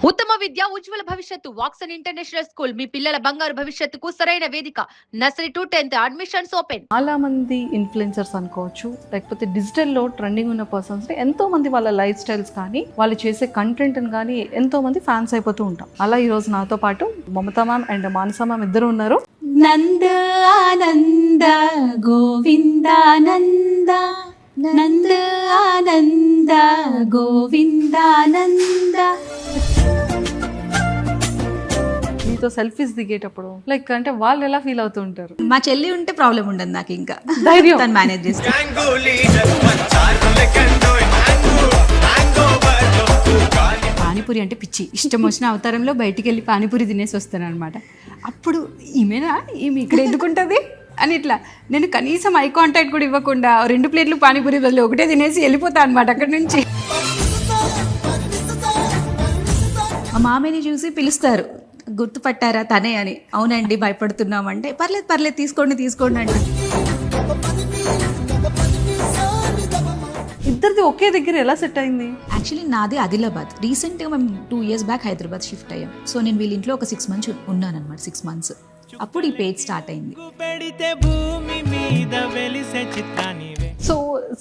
ఉత్తమ విద్య ఉజ్వల భవిష్యత్తు Woxsen international school మీ పిల్లల బంగారు భవిష్యత్తుకు సరైన వేదిక. Nursery to 10th admissions open. చాలా మంది ఇన్ఫ్లుయెన్సర్స్ అనుకోవచ్చు, లేకపోతే డిజిటల్లో ట్రెండింగ్ ఉన్న పర్సన్స్ ఎంతో మంది వాళ్ళ లైఫ్ స్టైల్స్ కానీ వాళ్ళు చేసే కంటెంట్ కానీ ఎంతో మంది ఫ్యాన్స్ అయిపోతూ ఉంటాం. అలా ఈరోజు నాతో పాటు Mamata ma'am and Manasa ma'am ఇద్దరు ఉన్నారు. నంద ఆనంద గోవిందానంద నంద ఆనంద గోవిందానంద. మీతో సెల్ఫీస్ దిగేటప్పుడు లైక్ అంటే వాళ్ళు ఎలా ఫీల్ అవుతూ ఉంటారు? మా చెల్లి ఉంటే ప్రాబ్లం ఉండదు నాకు, ఇంకా ధైర్యం తను మేనేజ్ చేస్తాను. పానీపూరి అంటే పిచ్చి, ఇష్టం వచ్చిన అవతారంలో బయటికి వెళ్ళి పానీపూరి తినేసి వస్తాను అనమాట. అప్పుడు ఈమె ఇక్కడ ఎందుకుంటుంది అని ఇట్లా నేను కనీసం ఐ కాంటాక్ట్ కూడా ఇవ్వకుండా 2 ప్లేట్లు పానీపూరి బదులు ఒకటే తినేసి వెళ్ళిపోతాను అనమాట అక్కడి నుంచి. మా మామయ్యని చూసి పిలుస్తారు, గుర్తుపట్టారా తనే అని. అవునండి భయపడుతున్నామంటే పర్లేదు తీసుకోండి అంటే. ఇద్దరిది ఒకే దగ్గర ఎలా సెట్ అయింది? యాక్చువల్లీ నాది ఆదిలాబాద్. రీసెంట్గా మేము 2 years బ్యాక్ హైదరాబాద్ షిఫ్ట్ అయ్యాం. సో నేను వీళ్ళ ఇంట్లో ఒక 6 months ఉన్నాను అనమాట. 6 months అప్పుడు ఈ పేజ్ స్టార్ట్ అయింది. సో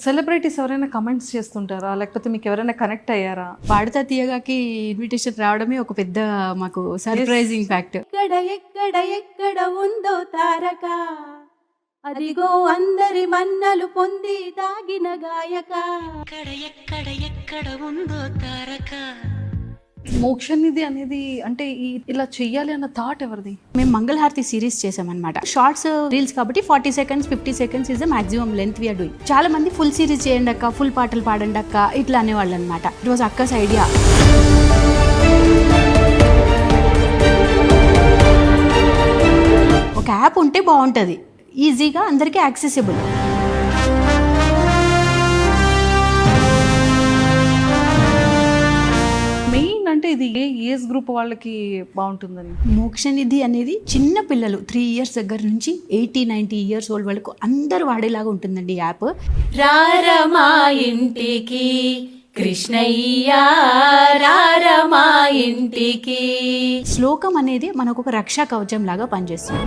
సెలబ్రిటీస్ ఎవరైనా కమెంట్స్ చేస్తుంటారా, లేకపోతే మీకు ఎవరైనా కనెక్ట్ అయ్యారా? పాడతా తీయగాకి ఇన్విటేషన్ రావడమే ఒక పెద్ద మాకు సర్ప్రైజింగ్ ఫ్యాక్ట్. ఎక్కడ ఉందో తారక, అదిగో అందరి మన్నలు పొంది తాగిన గాయక. ఎక్కడ ఉందో తారక. మోక్షనిధి అనేది అంటే ఇలా చెయ్యాలి అన్న థాట్ ఎవరిది? మేము మంగళహారతి సిరీస్ చేసామన్నమాట. షార్ట్స్ రీల్స్ కాబట్టి 40 seconds 50 seconds is the maximum length we are doing. చాలా మంది ఫుల్ సిరీస్ చేయండి అక్క, ఫుల్ పాటలు పాడండి అక్క ఇట్లా అనేవాళ్ళు అనమాట. ఇట్ వాజ్ అక్కస్ ఐడియా. ఒక యాప్ ఉంటే బాగుంటుంది, ఈజీగా అందరికీ యాక్సెసిబుల్. మెయిన్ అంటే ఇది ఏ ఏజ్ గ్రూప్ వాళ్ళకి బాగుంటుందని? మోక్షనిధి అనేది చిన్న పిల్లలు 3 years దగ్గర నుంచి 80-90 years ఓల్డ్ వాళ్ళకు అందరూ వాడేలాగా ఉంటుందండి ఈ యాప్. రారమా ఇంటికి కృష్ణయ్య, రారమా ఇంటికి. శ్లోకం అనేది మనకు ఒక రక్షా కవచం లాగా పనిచేస్తుంది.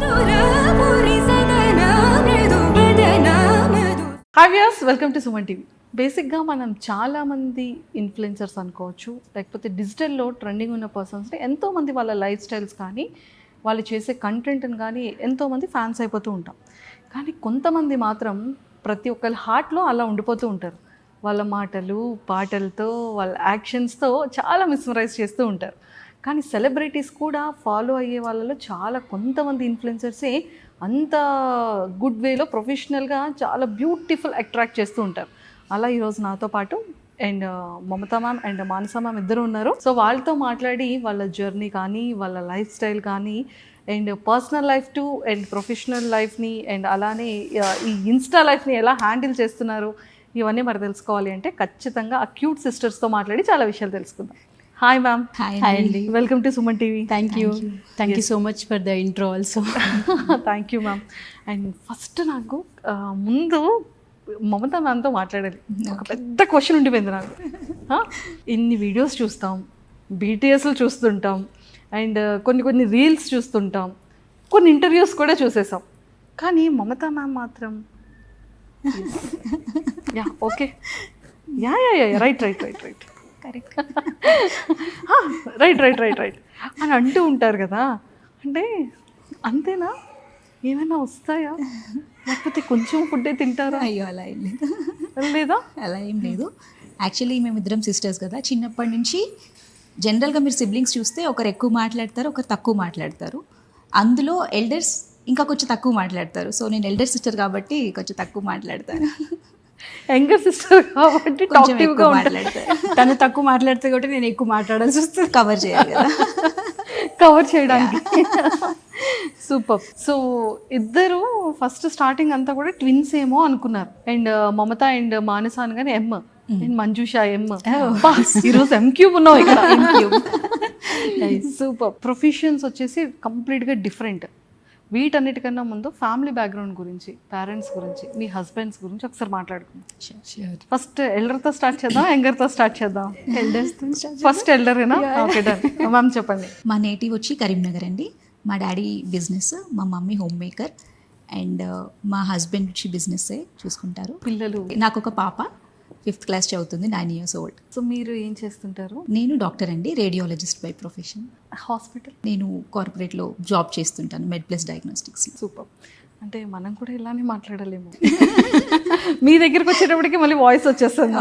Hi viewers, welcome to Suman TV. బేసిక్గా మనం చాలామంది ఇన్ఫ్లుయెన్సర్స్ అనుకోవచ్చు, లేకపోతే డిజిటల్లో ట్రెండింగ్ ఉన్న పర్సన్స్ ఎంతోమంది వాళ్ళ లైఫ్ స్టైల్స్ కానీ వాళ్ళు చేసే కంటెంట్ని కానీ ఎంతోమంది ఫ్యాన్స్ అయిపోతూ ఉంటాం. కానీ కొంతమంది మాత్రం ప్రతి ఒక్కరి హార్ట్లో అలా ఉండిపోతూ ఉంటారు. వాళ్ళ మాటలు పాటలతో వాళ్ళ యాక్షన్స్తో చాలా మిస్మరైజ్ చేస్తూ ఉంటారు. కానీ సెలబ్రిటీస్ కూడా ఫాలో అయ్యే వాళ్ళలో చాలా కొంతమంది ఇన్ఫ్లుయెన్సర్సే అంత గుడ్ వేలో ప్రొఫెషనల్గా చాలా బ్యూటిఫుల్ అట్రాక్ట్ చేస్తూ ఉంటారు. అలా ఈరోజు నాతో పాటు and Mamata ma'am and Manasa ma'am ఇద్దరు ఉన్నారు. సో వాళ్ళతో మాట్లాడి వాళ్ళ జర్నీ కానీ వాళ్ళ లైఫ్ స్టైల్ కానీ and personal life to and professional లైఫ్ని అండ్ అలానే ఈ ఇన్స్టా లైఫ్ని ఎలా హ్యాండిల్ చేస్తున్నారు ఇవన్నీ మరి తెలుసుకోవాలి అంటే ఖచ్చితంగా ఆ క్యూట్ సిస్టర్స్తో మాట్లాడి చాలా విషయాలు తెలుసుకుందాం. Hi ma'am. హాయ్ అండి. Welcome to Suman TV. Thank you so much for the intro also. Thank you ma'am. And first నాకు ముందు మమతా మ్యామ్తో మాట్లాడాలి. ఒక పెద్ద క్వశ్చన్ ఉండిపోయింది నాకు. ఇన్ని వీడియోస్ చూస్తాం, బీటీఎస్లు చూస్తుంటాం అండ్ కొన్ని రీల్స్ చూస్తుంటాం, కొన్ని ఇంటర్వ్యూస్ కూడా చూసేసాం. కానీ మమతా మ్యామ్ మాత్రం ఓకే రైట్ కరెక్ట్ రైట్ అని అంటూ ఉంటారు కదా. అంటే అంతేనా, ఏమైనా వస్తాయా, లేకపోతే కొంచెం ఫుడ్డే తింటారా? అయ్యో అలా ఏం లేదు, లేదా? అలా ఏం లేదు. యాక్చువల్లీ మేమిద్దరం సిస్టర్స్ కదా, చిన్నప్పటి నుంచి జనరల్గా మీరు సిబ్లింగ్స్ చూస్తే ఒకరు ఎక్కువ మాట్లాడతారు, ఒకరు తక్కువ మాట్లాడతారు. అందులో ఎల్డర్స్ ఇంకా కొంచెం తక్కువ మాట్లాడతారు. సో నేను ఎల్డర్ సిస్టర్ కాబట్టి కొంచెం తక్కువ మాట్లాడతాను. యంగర్ సిస్టర్ కాబట్టి టాక్టివ్గా మాట్లాడతారు. తను తక్కువ మాట్లాడితే కాబట్టి నేను ఎక్కువ మాట్లాడాల్సి వస్తుంది, కవర్ చేయాలి కదా, కవర్ చేయడానికి. సూపర్. సో ఇద్దరు ఫస్ట్ స్టార్టింగ్ అంతా కూడా ట్విన్స్ ఏమో అనుకున్నారు. అండ్ మమత అండ్ మానస అనగానే ఎమ్ అండ్ మంజుష ఎమ్. ఈరోజు ఎం క్యూబ్ ఉన్నావు ఇక్కడ. సూపర్. ప్రొఫెషన్స్ వచ్చేసి కంప్లీట్గా డిఫరెంట్. వీటన్నిటికన్నా ముందు ఫ్యామిలీ బ్యాక్గ్రౌండ్ గురించి, పేరెంట్స్ గురించి, మీ హస్బెండ్స్ గురించి ఒకసారి మాట్లాడుకుందాం. ఫస్ట్ ఎల్డర్తో స్టార్ట్ చేద్దాం, యంగర్తో స్టార్ట్ చేద్దాం. ఫస్ట్ ఎల్డరేనా? Okay done. మ్యామ్ చెప్పండి. మా నేటివ్ వచ్చి కరీంనగర్ అండి. మా డాడీ బిజినెస్, మా మమ్మీ హోమ్ మేకర్, అండ్ మా హస్బెండ్ వచ్చి బిజినెస్ చూసుకుంటారు. పిల్లలు? నాకు ఒక పాప 5th క్లాస్ చదువుతుంది, 9 years old. సో మీరు ఏం చేస్తుంటారు? నేను డాక్టర్ అండి, రేడియాలజిస్ట్ బై ప్రొఫెషన్. హాస్పిటల్? నేను కార్పొరేట్లో జాబ్ చేస్తుంటాను, మెడ్+ డయాగ్నోస్టిక్స్. సూపర్. అంటే మనం కూడా ఇలానే మాట్లాడలేము. మీ దగ్గరికి వచ్చేటప్పటికి మళ్ళీ వాయిస్ వచ్చేస్తుంది.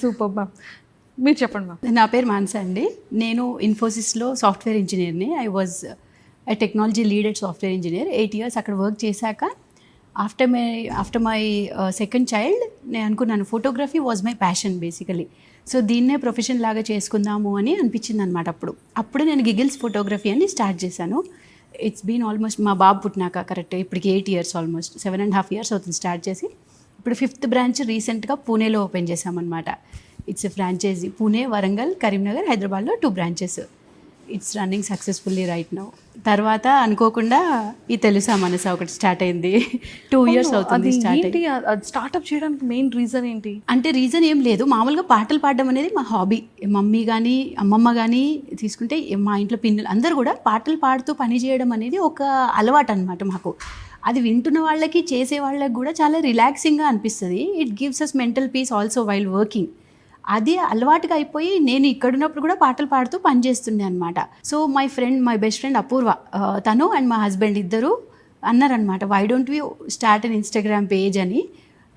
Super ma'am. మీరు చెప్పండి మ్యామ్. నా పేరు మాన్సా అండి. నేను ఇన్ఫోసిస్లో సాఫ్ట్వేర్ ఇంజనీర్ని. I was I technology lead at software engineer. 8 years అక్కడ వర్క్ చేశాక ఆఫ్టర్ మై సెకండ్ చైల్డ్ నేను అనుకున్నాను photography was my passion basically. So దీన్నే ప్రొఫెషన్ లాగా చేసుకుందాము అని అనిపించింది అనమాట. అప్పుడు నేను గిగిల్స్ ఫోటోగ్రఫీ అని స్టార్ట్ చేశాను. ఇట్స్ బీన్ ఆల్మోస్ట్ మా బాబు పుట్టినాక కరెక్ట్ ఇప్పటికి 8 years, ఆల్మోస్ట్ 7.5 years అవుతుంది స్టార్ట్ చేసి. ఇప్పుడు 5th బ్రాంచ్ రీసెంట్గా పూణేలో ఓపెన్ చేశామన్నమాట. It's franchisee. పూణే, వరంగల్, కరీంనగర్, హైదరాబాద్లో 2 branches. It's running successfully right now. తర్వాత అనుకోకుండా ఈ తెలుసా మనసా ఒకటి స్టార్ట్ అయింది. 2 years అవుతుంది స్టార్ట్ అయ్యి. స్టార్ట్అప్ చేయడానికి మెయిన్ రీజన్ ఏంటి? అంటే రీజన్ ఏం లేదు, మామూలుగా పాటలు పాడడం అనేది మా హాబీ. మమ్మీ కానీ అమ్మమ్మ కానీ తీసుకుంటే మా ఇంట్లో పిన్నులు అందరూ కూడా పాటలు పాడుతూ పని చేయడం అనేది ఒక అలవాటు అనమాట మాకు. అది వింటున్న వాళ్ళకి చేసే వాళ్ళకి కూడా చాలా రిలాక్సింగ్గా అనిపిస్తుంది. It gives us mental peace also while working. అది అలవాటుగా అయిపోయి నేను ఇక్కడున్నప్పుడు కూడా పాటలు పాడుతూ పనిచేస్తుండే అనమాట. So my best friend Apoorva, తను అండ్ మా హస్బెండ్ ఇద్దరు అన్నారనమాట, why don't we start an Instagram page అని.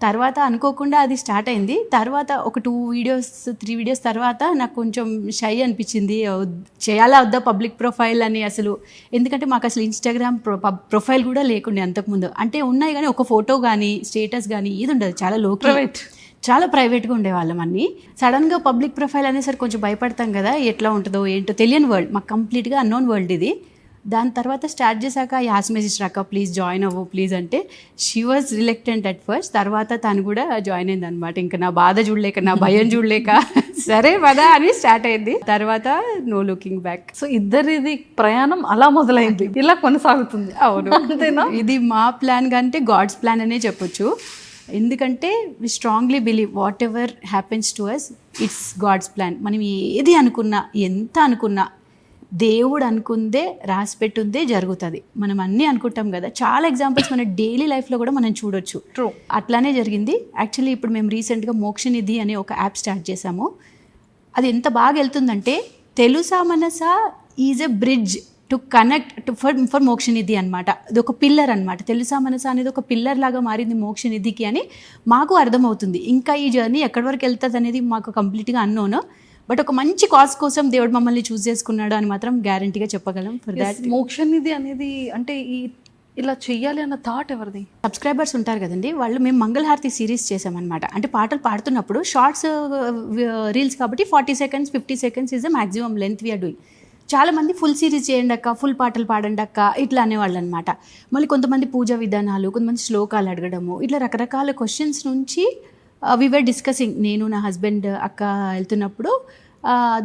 తర్వాత అనుకోకుండా అది స్టార్ట్ అయింది. తర్వాత ఒక 2 videos 3 videos తర్వాత నాకు కొంచెం షై అనిపించింది, చేయాలా వద్దా పబ్లిక్ ప్రొఫైల్ అని. అసలు ఎందుకంటే మాకు అసలు ఇన్స్టాగ్రామ్ ప్రొఫైల్ కూడా లేకుండే అంతకుముందు. అంటే ఉన్నాయి కానీ ఒక ఫోటో కానీ స్టేటస్ కానీ ఇది ఉండదు, చాలా లో ప్రైవేట్, చాలా ప్రైవేట్గా ఉండేవాళ్ళం అన్నీ. సడన్గా పబ్లిక్ ప్రొఫైల్ అనేసరికి కొంచెం భయపడతాం కదా, ఎట్లా ఉంటుందో ఏంటో తెలియని వరల్డ్, మాకు కంప్లీట్గా అన్నోన్ వరల్డ్ ఇది. దాని తర్వాత స్టార్ట్ చేశాక యాస్ మెసేజ్ రాక ప్లీజ్ జాయిన్ అవ్వు ప్లీజ్ అంటే she was reluctant at first. తర్వాత తను కూడా జాయిన్ అయింది అనమాట. ఇంకా నా బాధ చూడలేక, నా భయం చూడలేక సరే పదా అని స్టార్ట్ అయింది. తర్వాత నో లుకింగ్ బ్యాక్. సో ఇద్దరిది ప్రయాణం అలా మొదలైంది, ఇలా కొనసాగుతుంది. అవును, అంతేనా? ఇది మా ప్లాన్ కంటే గాడ్స్ ప్లాన్ అనే చెప్పొచ్చు. ఎందుకంటే we strongly believe whatever happens to us it's God's plan. మనం ఏది అనుకున్నా, ఎంత అనుకున్నా దేవుడు అనుకుందే రాసి పెట్టుందే జరుగుతుంది. మనం అన్నీ అనుకుంటాం కదా, చాలా ఎగ్జాంపుల్స్ మన డైలీ లైఫ్లో కూడా మనం చూడొచ్చు. ట్రూ, అట్లానే జరిగింది. యాక్చువల్లీ ఇప్పుడు మేము రీసెంట్గా మోక్షనిధి అనే ఒక యాప్ స్టార్ట్ చేసాము. అది ఎంత బాగా వెళ్తుందంటే తెలుసా Mansa is a bridge to connect for Mokshanidhi అనమాట. అది ఒక పిల్లర్ అనమాట. తెలుసా మనసా అనేది ఒక పిల్లర్ లాగా మారింది మోక్షనిధికి అని మాకు అర్థమవుతుంది. ఇంకా ఈ జర్నీ ఎక్కడి వరకు వెళ్తుంది అనేది మాకు కంప్లీట్గా అన్నోను. బట్ ఒక మంచి కాజ్ కోసం దేవుడు మమ్మల్ని చూస్ చేసుకున్నాడు అని మాత్రం గ్యారంటీగా చెప్పగలం. ఫర్ దాట్ మోక్షనిధి అనేది అంటే ఇలా చెయ్యాలి అన్న థాట్ ఎవరిది? సబ్స్క్రైబర్స్ ఉంటారు కదండి, వాళ్ళు మేము మంగళహారతి సిరీస్ చేసామన్నమాట. అంటే పాటలు పాడుతున్నప్పుడు షార్ట్స్ రీల్స్ కాబట్టి 40 seconds 50 seconds is the maximum length we are doing. చాలామంది ఫుల్ సిరీస్ చేయండి అక్క, ఫుల్ పాటలు పాడండి అక్క ఇట్లా అనేవాళ్ళు అనమాట. మళ్ళీ కొంతమంది పూజా విధానాలు, కొంతమంది శ్లోకాలు అడగడము, ఇట్లా రకరకాల క్వశ్చన్స్ నుంచి వి వర్ డిస్కసింగ్. నేను నా హస్బెండ్ అక్క వెళ్తున్నప్పుడు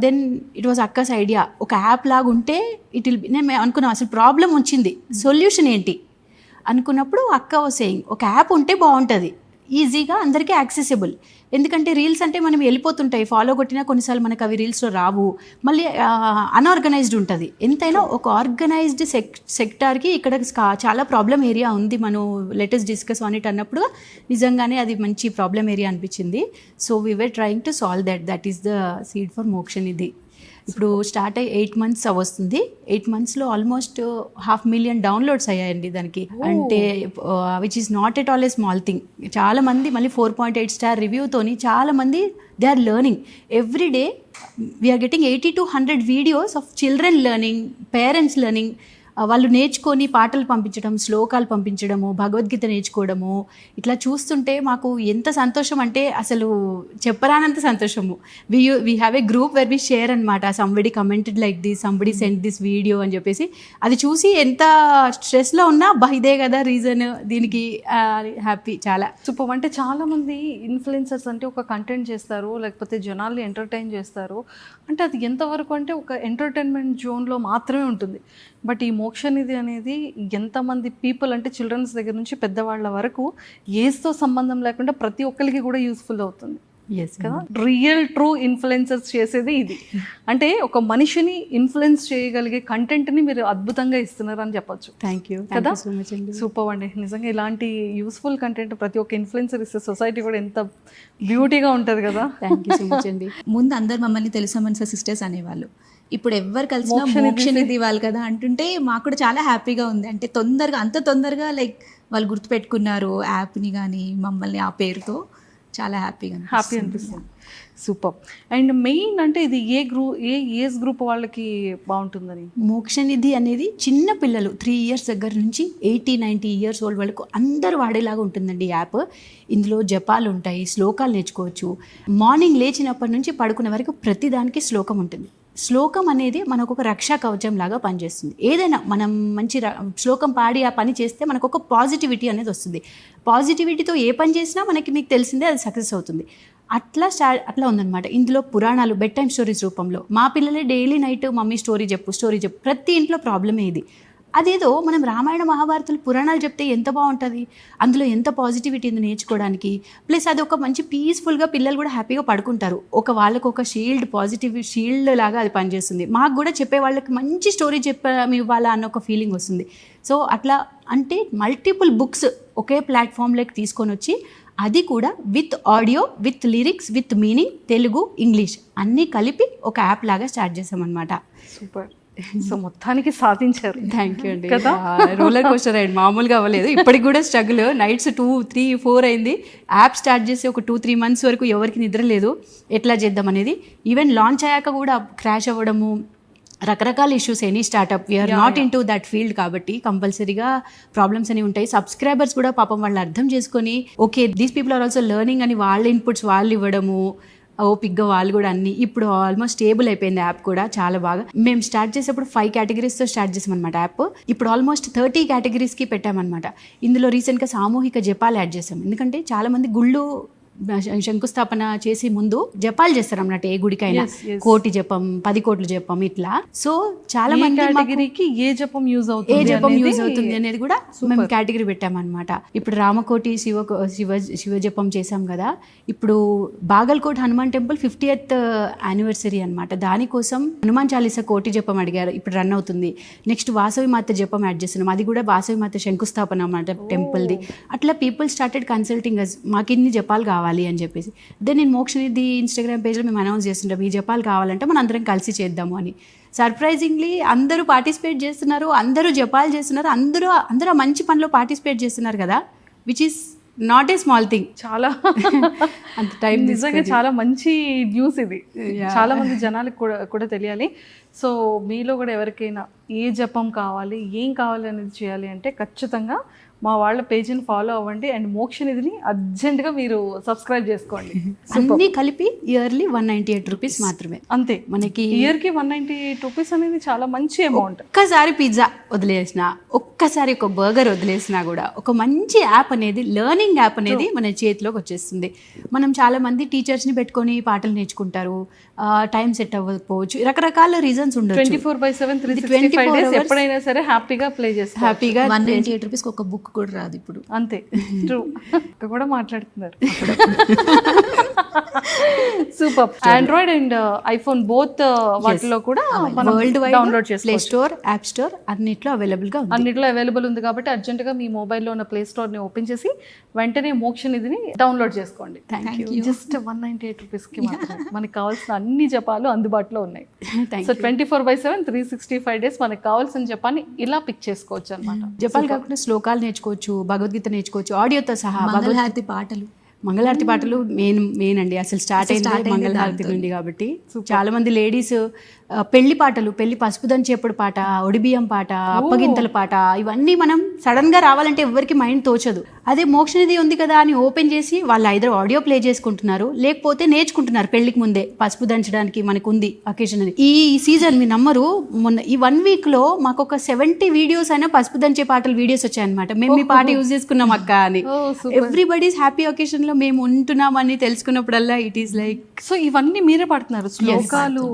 దెన్ ఇట్ వాజ్ అక్కస్ ఐడియా, ఒక యాప్ లాగా ఉంటే ఇట్ విల్ బి. నేను అనుకున్నాం అసలు ప్రాబ్లం వచ్చింది, సొల్యూషన్ ఏంటి అనుకున్నప్పుడు అక్క వాజ్ సేయింగ్ ఒక యాప్ ఉంటే బాగుంటుంది, ఈజీగా అందరికీ యాక్సెసిబుల్. ఎందుకంటే రీల్స్ అంటే మనం వెళ్ళిపోతుంటాయి, ఫాలో కొట్టినా కొన్నిసార్లు మనకు అవి రీల్స్లో రావు, మళ్ళీ అన్ఆర్గనైజ్డ్ ఉంటుంది. ఎంతైనా ఒక ఆర్గనైజ్డ్ సెక్టార్కి ఇక్కడ చాలా ప్రాబ్లం ఏరియా ఉంది, మనం లెటెస్ట్ డిస్కస్ ఆన్ ఇట్ అన్నప్పుడు నిజంగానే అది మంచి ప్రాబ్లం ఏరియా అనిపించింది. So we were trying to solve that is the seed for Mokshanidhi. ఇప్పుడు స్టార్ట్ అయ్యి 8 months వస్తుంది. 8 monthsలో ఆల్మోస్ట్ 500,000 downloads అయ్యాయండి దానికి. అంటే which is not at all a small thing. చాలామంది మళ్ళీ 4.8 star రివ్యూతోని చాలామంది they are learning every day. We are getting 80 to 100 videos of children learning, parents learning. వాళ్ళు నేర్చుకొని పాటలు పంపించడం, శ్లోకాలు పంపించడము, భగవద్గీత నేర్చుకోవడము, ఇట్లా చూస్తుంటే మాకు ఎంత సంతోషం అంటే అసలు చెప్పరానంత సంతోషము. We have a group where we share అనమాట. Somebody commented like this, somebody send this video అని చెప్పేసి. అది చూసి ఎంత స్ట్రెస్లో ఉన్నా ఇదే కదా రీజన్ దీనికి, హ్యాపీ చాలా. సూపర్. అంటే చాలామంది ఇన్ఫ్లుయెన్సర్స్ అంటే ఒక కంటెంట్ చేస్తారు, లేకపోతే జనాల్ని ఎంటర్టైన్ చేస్తారు. అంటే అది ఎంతవరకు అంటే ఒక ఎంటర్టైన్మెంట్ జోన్లో మాత్రమే ఉంటుంది. బట్ ఈ మోక్షనిధి అనేది ఎంతమంది పీపుల్ అంటే చిల్డ్రన్స్ దగ్గర నుంచి పెద్దవాళ్ళ వరకు ఏజ్తో సంబంధం లేకుండా ప్రతి ఒక్కరికి కూడా యూస్ఫుల్ అవుతుంది ఎస్ కదా. రియల్ ట్రూ ఇన్ఫ్లుయెన్సర్స్ చేసేది ఇది. అంటే ఒక మనిషిని ఇన్ఫ్లుయెన్స్ చేయగలిగే కంటెంట్ని మీరు అద్భుతంగా ఇస్తున్నారు అని చెప్పొచ్చు. థ్యాంక్ యూ కదా సో మచ్ అండి. సూపర్ అండి. నిజంగా ఇలాంటి యూస్ఫుల్ కంటెంట్ ప్రతి ఒక్క ఇన్ఫ్లుయెన్సర్ ఇస్తే సొసైటీ కూడా ఎంత బ్యూటీగా ఉంటుంది కదా. థ్యాంక్ యూ సో మచ్ అండి. ముందు అందరు మమ్మల్ని తెలుసా మనసా సిస్టర్స్ అనేవాళ్ళు. ఇప్పుడు ఎవరు కలిసినా మోక్షనిధి వాళ్ళు కదా అంటుంటే మాకు కూడా చాలా హ్యాపీగా ఉంది. అంటే అంత తొందరగా లైక్ వాళ్ళు గుర్తుపెట్టుకున్నారు యాప్ని కానీ మమ్మల్ని ఆ పేరుతో. చాలా హ్యాపీ అనిపిస్తుంది. సూపర్. అండ్ మెయిన్ అంటే ఇది ఏ ఏజ్ గ్రూప్ వాళ్ళకి బాగుంటుందని? మోక్షనిధి అనేది చిన్న పిల్లలు 3 years దగ్గర నుంచి 80-90 years ఓల్డ్ వరకు అందరూ వాడేలాగా ఉంటుందండి యాప్. ఇందులో జపాలు ఉంటాయి, శ్లోకాలు నేర్చుకోవచ్చు. మార్నింగ్ లేచినప్పటి నుంచి పడుకునే వరకు ప్రతిదానికి శ్లోకం ఉంటుంది. శ్లోకం అనేది మనకు ఒక రక్షా కవచం లాగా పనిచేస్తుంది. ఏదైనా మనం మంచి శ్లోకం పాడి ఆ పని చేస్తే మనకు ఒక పాజిటివిటీ అనేది వస్తుంది. పాజిటివిటీతో ఏ పని చేసినా మీకు తెలిసిందే అది సక్సెస్ అవుతుంది. అట్లా ఉందన్నమాట. ఇందులో పురాణాలు బెడ్ టైమ్ స్టోరీస్ రూపంలో మా పిల్లలే డైలీ నైట్ మమ్మీ స్టోరీ చెప్పు ప్రతి ఇంట్లో ప్రాబ్లమే ఇది. అదేదో మనం రామాయణ మహాభారతాలు పురాణాలు చెప్తే ఎంత బాగుంటుంది, అందులో ఎంత పాజిటివిటీ ఉంది నేర్చుకోవడానికి. ప్లస్ అది ఒక మంచి పీస్ఫుల్గా పిల్లలు కూడా హ్యాపీగా పడుకుంటారు. వాళ్ళకు ఒక పాజిటివ్ షీల్డ్ లాగా అది పనిచేస్తుంది. మాకు కూడా చెప్పే వాళ్ళకి మంచి స్టోరీ ఇవ్వాలా అన్న ఒక ఫీలింగ్ వస్తుంది. సో అట్లా అంటే మల్టిపుల్ బుక్స్ ఒకే ప్లాట్ఫామ్లోకి తీసుకొని వచ్చి అది కూడా with audio, with lyrics, with meaning, Telugu, English అన్నీ కలిపి ఒక యాప్ లాగా స్టార్ట్ చేసామన్నమాట. సూపర్. సో మొత్తానికి సాధించారు. థ్యాంక్ యూ అండి. రోలర్ కోస్టర్ రైడ్ మామూలుగా అవ్వలేదు. ఇప్పటికి కూడా స్ట్రగుల్. నైట్స్ 2, 3, 4 అయింది. యాప్ స్టార్ట్ చేసి ఒక 2-3 months వరకు ఎవరికి నిద్ర లేదు ఎట్లా చేద్దాం అనేది. ఈవెన్ లాంచ్ అయ్యాక కూడా క్రాష్ అవ్వడము, రకరకాల issues. Any startup we are not in to that field కాబట్టి కంపల్సరీగా ప్రాబ్లమ్స్ అనేవి ఉంటాయి. సబ్స్క్రైబర్స్ కూడా పాపం వాళ్ళు అర్థం చేసుకొని okay these people are also learning అని వాళ్ళ ఇన్పుట్స్ వాళ్ళు ఇవ్వడము, ఓపిక్గా వాళ్ళు కూడా అన్ని. ఇప్పుడు ఆల్మోస్ట్ స్టేబుల్ అయిపోయింది యాప్ కూడా చాలా బాగా. మేము స్టార్ట్ చేసేప్పుడు 5 categories స్టార్ట్ చేసామన్నమాట యాప్. ఇప్పుడు ఆల్మోస్ట్ 30 categories పెట్టామన్నమాట. ఇందులో రీసెంట్గా సామూహిక జపాలు యాడ్ చేసాం. ఎందుకంటే చాలామంది గుళ్ళు శంకుస్థాపన చేసి ముందు జపాలు చేస్తారు అన్నట్టు. ఏ గుడికైనా 1 కోటి జపం, 10 కోట్ల జపం ఇట్లా. సో చాలా మంది కేటగిరీకి ఏ జపం యూజ్ అవుతుంది అనేది కూడా మేము కేటగిరీ పెట్టామన్నమాట. ఇప్పుడు రామకోటి శివ జపం చేసాం కదా. ఇప్పుడు Bagalkot Hanuman temple 50th anniversary అన్నమాట. దానికోసం హనుమాన్ చాలీసా కోటి జపం అడిగారు. ఇప్పుడు రన్ అవుతుంది. నెక్స్ట్ వాసవి మాత జపం యాడ్ చేస్తున్నాం. అది కూడా వాసవి మాత శంకుస్థాపన అన్నమాట టెంపుల్ది. అట్లా పీపుల్ స్టార్టెడ్ కన్సల్టింగ్ అస్, మాకు ఇన్ని జపాలు కావాలి అని చెప్పేసి. దెన్ నేను మోక్షనిధి Instagram పేజ్లో మేము అనౌన్స్ చేస్తుంటాం ఈ జపాలు కావాలంటే మనం అందరం కలిసి చేద్దాము అని. సర్ప్రైజింగ్లీ అందరూ పార్టిసిపేట్ చేస్తున్నారు, అందరూ జపాలు చేస్తున్నారు, అందరూ మంచి పనిలో పార్టిసిపేట్ చేస్తున్నారు కదా, which is not a small thing. చాలా అంత టైం నిజంగా చాలా మంచి న్యూస్ ఇది. చాలా మంది జనాలకు కూడా తెలియాలి. సో మీలో కూడా ఎవరికైనా ఏ జపం కావాలి, ఏం కావాలి అనేది చేయాలి అంటే ఖచ్చితంగా మా వాళ్ళ పేజీని ఫాలో అవ్వండి. అండ్ మోక్షనిధిని అర్జెంట్గా మీరు సబ్స్క్రైబ్ చేసుకోండి. అన్నీ కలిపి ఇయర్లీ 198 rupees మాత్రమే. అంతే. మనకి ఇయర్కి 198 rupees అనేది చాలా మంచి అమౌంట్. ఒక్కసారి పిజ్జా వదిలేసినా, ఒక్కసారి ఒక బర్గర్ వదిలేసినా కూడా ఒక మంచి యాప్ అనేది, లెర్నింగ్ యాప్ అనేది మన చేతిలోకి వచ్చేస్తుంది. మనం చాలా మంది టీచర్స్ని పెట్టుకొని పాటలు నేర్చుకుంటారు, టైం సెట్ అవ్వకపోవచ్చు, రకరకాల రీజన్స్ ఉండొచ్చు. 24/7 365 days ఎప్పుడైనా సరే హ్యాపీగా ప్లే చేస్తారు. హ్యాపీగా 198 rupees ఒక బుక్ కూడా రాదు ఇప్పుడు. అంతే. ట్రూ. కూడా మాట్లాడుతున్నారు. Super. Android and iPhone both వాటిలో కూడా వరల్డ్ వైడ్ డౌన్లోడ్ చేసుకోవచ్చు. ప్లే స్టోర్, యాప్ స్టోర్ అన్నిట్లో అవైలబుల్ ఉంది కాబట్టి అర్జెంటుగా మీ మొబైల్లో ఉన్న ప్లే స్టోర్ని ఓపెన్ చేసి వెంటనే మోక్షనిధిని డౌన్లోడ్ చేసుకోండి. జస్ట్ 198 rupeesకి మాత్రమే మనకి కావాల్సిన అన్ని జపాలు అందుబాటులో ఉన్నాయి. సో 24/7 365 days మనకు కావాల్సిన జపాన్ని ఇలా పిక్ చేసుకోవచ్చు అనమాట. జపాలు కాకుండా శ్లోకాలు నేర్చుకోవచ్చు, భగవద్గీత నేర్చుకోవచ్చు, ఆడియోతో సహా. మంగళహారతి పాటలు మెయిన్ అండి. అసలు స్టార్ట్ అయింది మంగళహారతి నుండి కాబట్టి చాలా మంది లేడీస్ పెళ్లి పాటలు, పెళ్లి పసుపు దంచేప్పుడు పాట, ఒడిబియ్యం పాట, అప్పగింతల పాట, ఇవన్నీ మనం సడన్ గా రావాలంటే ఎవరికి మైండ్ తోచదు. అదే మోక్షనిధి ఉంది కదా అని ఓపెన్ చేసి వాళ్ళు ఐదర్ ఆడియో ప్లే చేసుకుంటున్నారు, లేకపోతే నేర్చుకుంటున్నారు. పెళ్లికి ముందే పసుపు దంచడానికి మనకు ఉంది అకేషన్ అని. ఈ సీజన్ మీ నమ్మరు, మొన్న ఈ 1 week లో మాకు ఒక 70 videos అయినా పసుపు దంచే పాటలు వీడియోస్ వచ్చాయన్నమాట. మేము మీ పాట యూజ్ చేసుకున్నాం అక్క అని. ఎవ్రీబడీస్ హ్యాపీ ఒకేషన్ లో ఇంకా మేము ఉంటున్నామని తెలుసుకున్నప్పుడల్లా ఇట్ ఈస్ లైక్ సో ఇవన్నీ మీరే పాడుతున్నారు, శ్లోకాలు,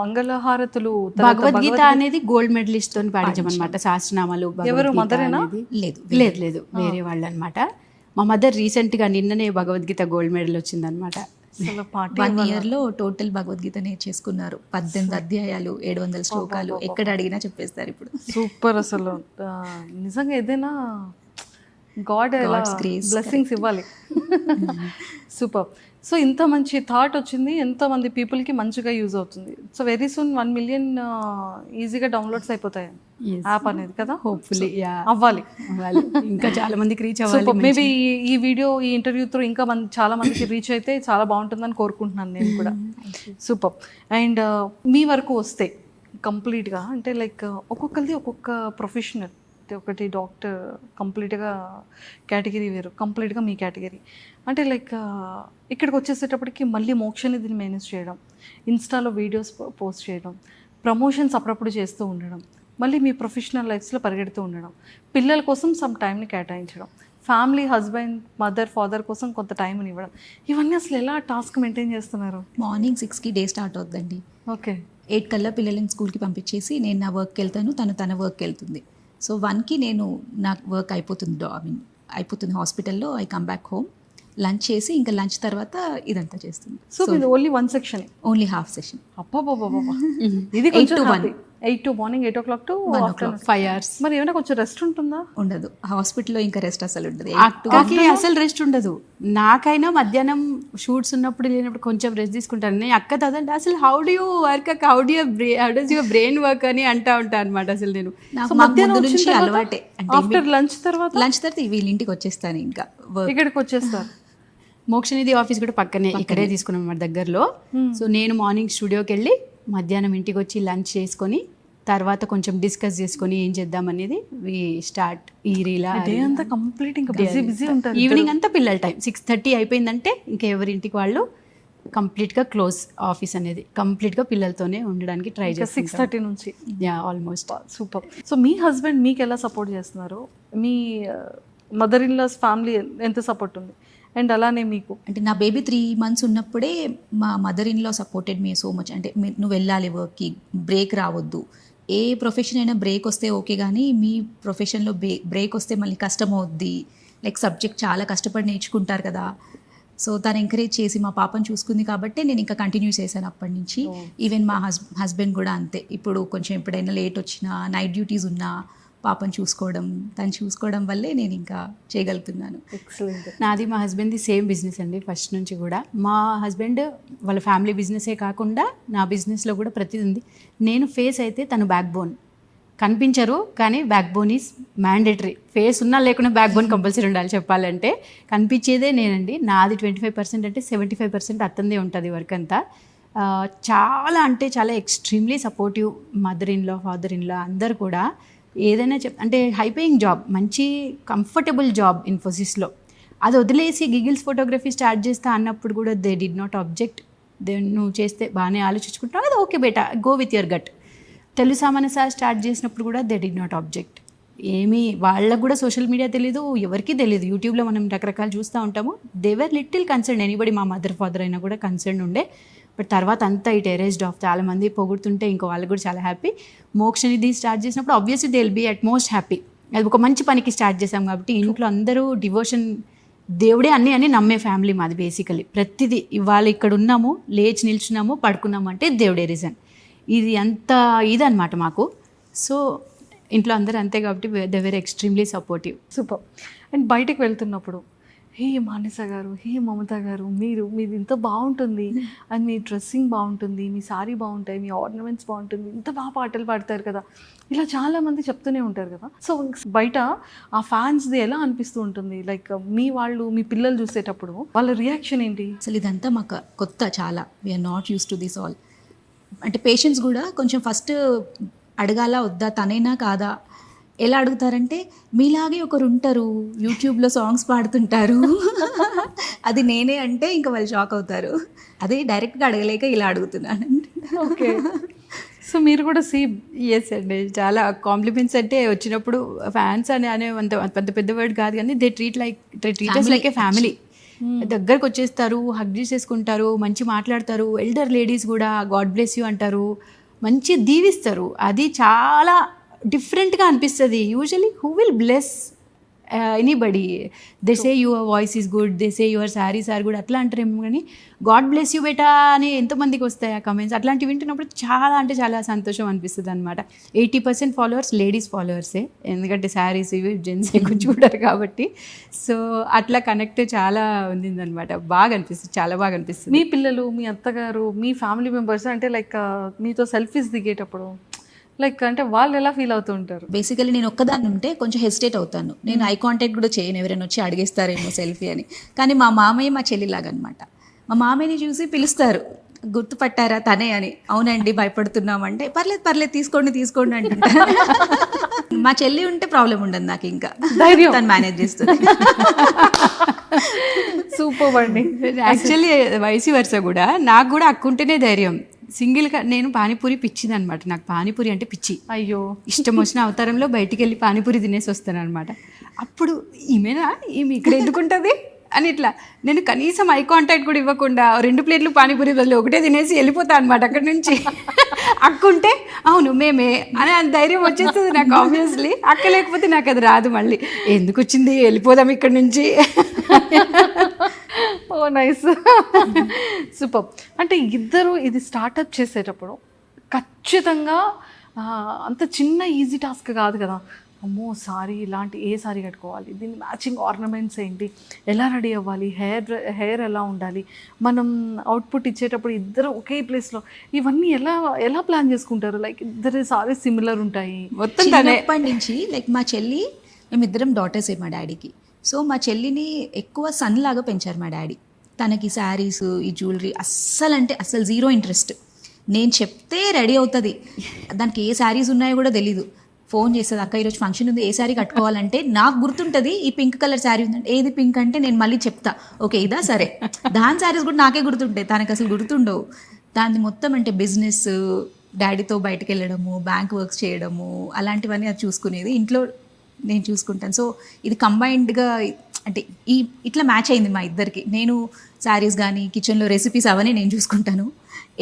మంగళహారతులు, తర్వాత భగవద్గీత అనేది గోల్డ్ మెడలిస్ట్ తోని పాడించమన్నమాట. శాస్త్రనామాలు ఎవరు, భగవద్గీత మదరేనా? అనేది లేదు లేదు వేరే వాళ్ళు అనమాట. మా మదర్ రీసెంట్గా నిన్ననే భగవద్గీత గోల్డ్ మెడల్ వచ్చిందనమాట. అసలు పాట 1 ఇయర్లో టోటల్ భగవద్గీత నేర్చేసుకున్నారు. 18 అధ్యాయాలు, 700 శ్లోకాలు, ఎక్కడ అడిగినా చెప్పేస్తారు ఇప్పుడు. సూపర్. అసలు నిజంగా ఏదైనా గాడ్ God's grace. బ్లెస్సింగ్స్ ఇవ్వాలి. సూపర్. సో ఇంత మంచి థాట్ వచ్చింది, ఎంతమంది పీపుల్కి మంచిగా యూజ్ అవుతుంది. సో వెరీ సూన్ 1 మిలియన్ ఈజీగా డౌన్లోడ్స్ అయిపోతాయి యాప్ అనేది కదా. హోప్ఫుల్లీ అవ్వాలి. ఇంకా చాలా మందికి రీచ్ సూపర్. అవ్వాలి. మేబీ ఈ వీడియో, ఈ ఇంటర్వ్యూ త్రూ ఇంకా చాలా మందికి రీచ్ అయితే చాలా బాగుంటుందని కోరుకుంటున్నాను నేను కూడా. సూపర్. అండ్ మీ వరకు వస్తే కంప్లీట్గా అంటే లైక్ ఒక్కొక్కరిది ఒక్కొక్క ప్రొఫెషనల్. ఒకటి డాక్టర్, కంప్లీట్గా కేటగిరీ వేరు, కంప్లీట్గా మీ కేటగిరీ. అంటే లైక్ ఇక్కడికి వచ్చేసేటప్పటికి మళ్ళీ మోక్షనిధిని మేనేజ్ చేయడం, ఇన్స్టాలో వీడియోస్ పోస్ట్ చేయడం, ప్రమోషన్స్ అప్పుడప్పుడు చేస్తూ ఉండడం, మళ్ళీ మీ ప్రొఫెషనల్ లైఫ్స్లో పరిగెడుతూ ఉండడం, పిల్లల కోసం సమ్ టైంని కేటాయించడం, ఫ్యామిలీ, హస్బెండ్, మదర్, ఫాదర్ కోసం కొంత టైంని ఇవ్వడం, ఇవన్నీ అసలు ఎలా టాస్క్ మెయింటైన్ చేస్తున్నారు? మార్నింగ్ 6కి డే స్టార్ట్ అవుతుందండి. ఓకే. 8 కల్లా పిల్లల్ని స్కూల్కి పంపించేసి నేను నా వర్క్కి వెళ్తాను, తన వర్క్కి వెళ్తుంది. సో 1కి నేను నా వర్క్ అయిపోతుంది, అయిపోతుంది హాస్పిటల్లో. I come back home, lunch చేసి ఇంకా లంచ్ తర్వాత ఇదంతా చేస్తుంది. సో ఇది only 1 section, only half session. ఇది 8 to 1. 8 to morning 8 o'clock to 1 o'clock. afternoon. 5 hours. మరి ఏమైనా కొంచెం రెస్ట్ ఉంటుందా? ఉండదు హాస్పిటల్లో, ఇంకా రెస్ట్ అసలు ఉండదు. అక్కకి అసలు రెస్ట్ ఉండదు. నాకైనా మధ్యాహ్నం షూట్స్ ఉన్నప్పుడు లేనప్పుడు కొంచెం రెస్ట్ తీసుకుంటాను. నేను అక్క తదంటే అసలు how do you work, how does your brain work అని అంటా ఉంటాను అనమాట. అసలు నేను ముందు నుంచి అలవాటే. ఆఫ్టర్ లంచ్ తర్వాత వీళ్ళ ఇంటికి వచ్చేస్తాను, ఇంకా వర్క్ ఇక్కడికి వచ్చేస్తారు. మోక్షనిధి ఆఫీస్ కూడా పక్కనే, ఇక్కడే తీసుకున్నాం అన్నమాట దగ్గరలో. సో నేను మార్నింగ్ స్టూడియోకి వెళ్ళి మధ్యాహ్నం ఇంటికి వచ్చి లంచ్ చేసుకొని తర్వాత కొంచెం డిస్కస్ చేసుకొని ఏం చేద్దాం అనేది వి స్టార్ట్. ఈ రీలా డే అంతా కంప్లీట్ ఇంకా బిజీ ఉంటారు. ఈవినింగ్ అంతా పిల్లల టైం 6:30 అయిపోయిందంటే ఇంకా ఎవరింటికి వాళ్ళు కంప్లీట్గా క్లోజ్. ఆఫీస్ అనేది కంప్లీట్గా పిల్లలతోనే ఉండడానికి ట్రై చేస్తాం 6:30 నుంచి. ఆల్మోస్ట్. సూపర్. సో మీ హస్బెండ్ మీకు ఎలా సపోర్ట్ చేస్తున్నారు? మీ మదర్ ఇన్ లాస్ ఫ్యామిలీ ఎంత సపోర్ట్ ఉంది? అండ్ అలానే మీకు అంటే నా బేబీ 3 months ఉన్నప్పుడే మా mother in law supported me so much. అంటే నువ్వు వెళ్ళాలి వర్క్కి, బ్రేక్ రావద్దు. ఏ ప్రొఫెషన్ అయినా బ్రేక్ వస్తే ఓకే, కానీ మీ ప్రొఫెషన్లో బ్రేక్ వస్తే మళ్ళీ కష్టం అవుద్ది. లైక్ సబ్జెక్ట్ చాలా కష్టపడి నేర్చుకుంటారు కదా. సో తను ఎంకరేజ్ చేసి మా పాపను చూసుకుంది కాబట్టి నేను ఇంకా కంటిన్యూ చేశాను అప్పటి నుంచి. ఈవెన్ మా హస్బెండ్ కూడా అంతే. ఇప్పుడు కొంచెం ఎప్పుడైనా లేట్ వచ్చినా, నైట్ డ్యూటీస్ ఉన్నా పాపను చూసుకోవడం వల్లే నేను ఇంకా చేయగలుగుతున్నాను. ఎక్సలెంట్. నాది మా హస్బెండ్ది సేమ్ బిజినెస్ అండి ఫస్ట్ నుంచి కూడా. మా హస్బెండ్ వాళ్ళ ఫ్యామిలీ బిజినెసే కాకుండా నా బిజినెస్లో కూడా ప్రతిదీ ఉంది. నేను ఫేస్ అయితే తను బ్యాక్ బోన్. కనిపించరు కానీ back bone is mandatory. Face ఉన్నా లేకుండా బ్యాక్ బోన్ కంపల్సరీ ఉండాలి. చెప్పాలంటే కనిపించేదే నేనండి. నాది 25% అంటే 75% అత్తందే ఉంటుంది వర్క్ అంతా. చాలా అంటే చాలా extremely supportive mother in law, father in law అందరు కూడా. ఏదైనా అంటే హై పేయింగ్ జాబ్, మంచి కంఫర్టబుల్ జాబ్ ఇన్ఫోసిస్లో, అది వదిలేసి గిగిల్స్ ఫోటోగ్రఫీ స్టార్ట్ చేస్తా అన్నప్పుడు కూడా దే డిడ్ నాట్ ఆబ్జెక్ట్. నువ్వు చేస్తే బాగానే ఆలోచించుకుంటున్నావు, అది ఓకే బేటా, go with your gut. Telugu సామాన్య స్టార్ట్ చేసినప్పుడు కూడా దే డిడ్ నాట్ ఆబ్జెక్ట్. ఏమీ వాళ్ళకు కూడా సోషల్ మీడియా తెలీదు, ఎవరికీ తెలియదు. యూట్యూబ్లో మనం రకరకాలు చూస్తూ ఉంటాము. They were little concern. Anybody, మా మదర్ ఫాదర్ అయినా కూడా కన్సర్న్ ఉండే. బట్ తర్వాత అంతా ఇట్ ఎరేజ్డ్ ఆఫ్. చాలామంది పొగుడుతుంటే ఇంకా వాళ్ళు కూడా చాలా హ్యాపీ. మోక్షనిధి స్టార్ట్ చేసినప్పుడు obviously they will be at most happy. అది ఒక మంచి పనికి స్టార్ట్ చేసాం కాబట్టి ఇంట్లో అందరూ డివోషన్, దేవుడే అన్నీ నమ్మే ఫ్యామిలీ మాది బేసికలీ. ప్రతిదీ ఇవాళ ఇక్కడ ఉన్నాము, లేచి నిల్చున్నాము, పడుకున్నాము అంటే దేవుడే రీజన్. ఇది అంత ఇదన్నమాట మాకు. సో ఇంట్లో అందరూ అంతే కాబట్టి they very extremely supportive. Super. And బయటకు వెళ్తున్నప్పుడు హే మానస గారు, హే మమత గారు, మీది ఇంత బాగుంటుంది, అండ్ మీ డ్రెస్సింగ్ బాగుంటుంది, మీ సారీ బాగుంటాయి, మీ ఆర్నమెంట్స్ బాగుంటుంది, ఇంత బాగా పాటలు పాడతారు కదా, ఇలా చాలామంది చెప్తూనే ఉంటారు కదా. సో బయట ఆ ఫ్యాన్స్ది ఎలా అనిపిస్తూ ఉంటుంది? లైక్ మీ పిల్లలు చూసేటప్పుడు వాళ్ళ రియాక్షన్ ఏంటి? అసలు ఇదంతా మాకు కొత్త, చాలా we are not use to this all. అంటే పేషెంట్స్ కూడా కొంచెం ఫస్ట్ అడగాల వద్దా, తనైనా కాదా, ఎలా అడుగుతారంటే మీలాగే ఒకరు ఉంటారు యూట్యూబ్లో సాంగ్స్ పాడుతుంటారు, అది నేనే అంటే ఇంకా వాళ్ళు షాక్ అవుతారు. అదే డైరెక్ట్గా అడగలేక ఇలా అడుగుతున్నాను. ఓకే. సో మీరు కూడా ఎస్ అండి. చాలా కాంప్లిమెంట్స్ అంటే వచ్చినప్పుడు ఫ్యాన్స్ అనే అంత పెద్ద వర్డ్ కాదు కానీ they treat like a family. దగ్గరకు వచ్చేస్తారు, హగ్ చేసేసుకుంటారు, మంచి మాట్లాడతారు. ఎల్డర్ లేడీస్ కూడా గాడ్ బ్లెస్ యూ అంటారు, మంచి దీవిస్తారు. అది చాలా డిఫరెంట్గా అనిపిస్తుంది. Usually who will bless anybody? They say your voice is good, they say your saris are good అట్లా అంటారేమో, కానీ గాడ్ బ్లెస్ యూ బెటా అని ఎంతమందికి వస్తాయి ఆ కమెంట్స్. అట్లాంటివి వింటున్నప్పుడు చాలా అంటే చాలా సంతోషం అనిపిస్తుంది అనమాట. 80% ఫాలోవర్స్ లేడీస్ ఫాలోవర్సే, ఎందుకంటే శారీస్ ఇవి జెంట్స్ ఎక్కువ చూడరు కాబట్టి. సో అట్లా కనెక్ట్ చాలా ఉందన్నమాట. బాగా అనిపిస్తుంది, చాలా బాగా అనిపిస్తుంది. మీ పిల్లలు, మీ అత్తగారు, మీ ఫ్యామిలీ మెంబర్స్ అంటే లైక్ మీతో సెల్ఫీస్ దిగేటప్పుడు లైక్ అంటే వాళ్ళు ఎలా ఫీల్ అవుతూ ఉంటారు? బేసికలీ నేను ఒక్కదాన్ని ఉంటే కొంచెం హెసిటేట్ అవుతాను. నేను ఐ కాంటాక్ట్ కూడా చేయను, ఎవరైనా వచ్చి అడిగేస్తారేమో సెల్ఫీ అని. కానీ మా మామయ్య మా చెల్లిలాగా అనమాట. మా మామయ్యని చూసి పిలుస్తారు, గుర్తుపట్టారా తనే అని. అవునండి భయపడుతున్నామంటే పర్లేదు పర్లేదు తీసుకోండి అంటుంటారు. మా చెల్లి ఉంటే ప్రాబ్లం ఉండదు నాకు, ఇంకా ధైర్యం తను మేనేజ్ చేస్తుంది. సూపర్ అండి. యాక్చువల్లీ వయసు వరుస కూడా నాకు కూడా అక్కుంటేనే ధైర్యం. సింగిల్గా నేను పానీపూరి పిచ్చిది అనమాట. నాకు పానీపూరి అంటే పిచ్చి. అయ్యో, ఇష్టం వచ్చిన అవతారంలో బయటికి వెళ్ళి పానీపూరి తినేసి వస్తాను అనమాట. అప్పుడు ఈమె ఇక్కడ ఎందుకుంటుంది అని ఇట్లా నేను కనీసం ఐ కాంటాక్ట్ కూడా ఇవ్వకుండా 2 ప్లేట్లు పానీపూరి బదులు ఒకటే తినేసి వెళ్ళిపోతాను అనమాట అక్కడి నుంచి. అక్కుంటే అవును మేమే అని ధైర్యం వచ్చేస్తుంది నాకు. ఆబ్వియస్లీ అక్క లేకపోతే నాకు అది రాదు. మళ్ళీ ఎందుకు వచ్చింది, వెళ్ళిపోదాం ఇక్కడి నుంచి. ఓ నైస్, సూపర్. అంటే ఇద్దరు ఇది స్టార్టప్ చేసేటప్పుడు ఖచ్చితంగా అంత చిన్న ఈజీ టాస్క్ కాదు కదా. అమ్మో సారీ, ఇలాంటి ఏ సారీ కట్టుకోవాలి, దీని మ్యాచింగ్ ఆర్నమెంట్స్ ఏంటి, ఎలా రెడీ అవ్వాలి, హెయిర్ ఎలా ఉండాలి, మనం అవుట్పుట్ ఇచ్చేటప్పుడు ఇద్దరు ఒకే ప్లేస్లో, ఇవన్నీ ఎలా ప్లాన్ చేసుకుంటారు? లైక్ ఇద్దరు సారీ సిమిలర్ ఉంటాయి మొత్తం. చిన్నప్పటి నుంచి లైక్ మా చెల్లి, మేమిద్దరం డాటర్సే మా డాడీకి. సో మా చెల్లిని ఎక్కువ సన్ లాగా పెంచారు మా డాడీ. తనకి శారీస్, ఈ జ్యువెలరీ అస్సలు జీరో ఇంట్రెస్ట్. నేను చెప్తే రెడీ అవుతుంది, దానికి ఏ శారీస్ ఉన్నాయో కూడా తెలీదు. ఫోన్ చేస్తుంది, అక్క ఈరోజు ఫంక్షన్ ఉంది, ఏ శారీ కట్టుకోవాలంటే నాకు గుర్తుంటుంది, ఈ పింక్ కలర్ శారీ ఉందంటే ఏది పింక్ అంటే నేను మళ్ళీ చెప్తా, ఓకే ఇదా సరే. దాని శారీస్ కూడా నాకే గుర్తుంటాయి, తనకు అసలు గుర్తుండవు. దాన్ని మొత్తం అంటే బిజినెస్, డాడీతో బయటకు వెళ్ళడము, బ్యాంక్ వర్క్స్ చేయడము, అలాంటివన్నీ అది చూసుకునేది. ఇంట్లో నేను చూసుకుంటాను. సో ఇది కంబైన్డ్గా అంటే ఇట్లా మ్యాచ్ అయింది మా ఇద్దరికి. నేను శారీస్ కానీ కిచెన్లో రెసిపీస్ అవన్నీ నేను చూసుకుంటాను,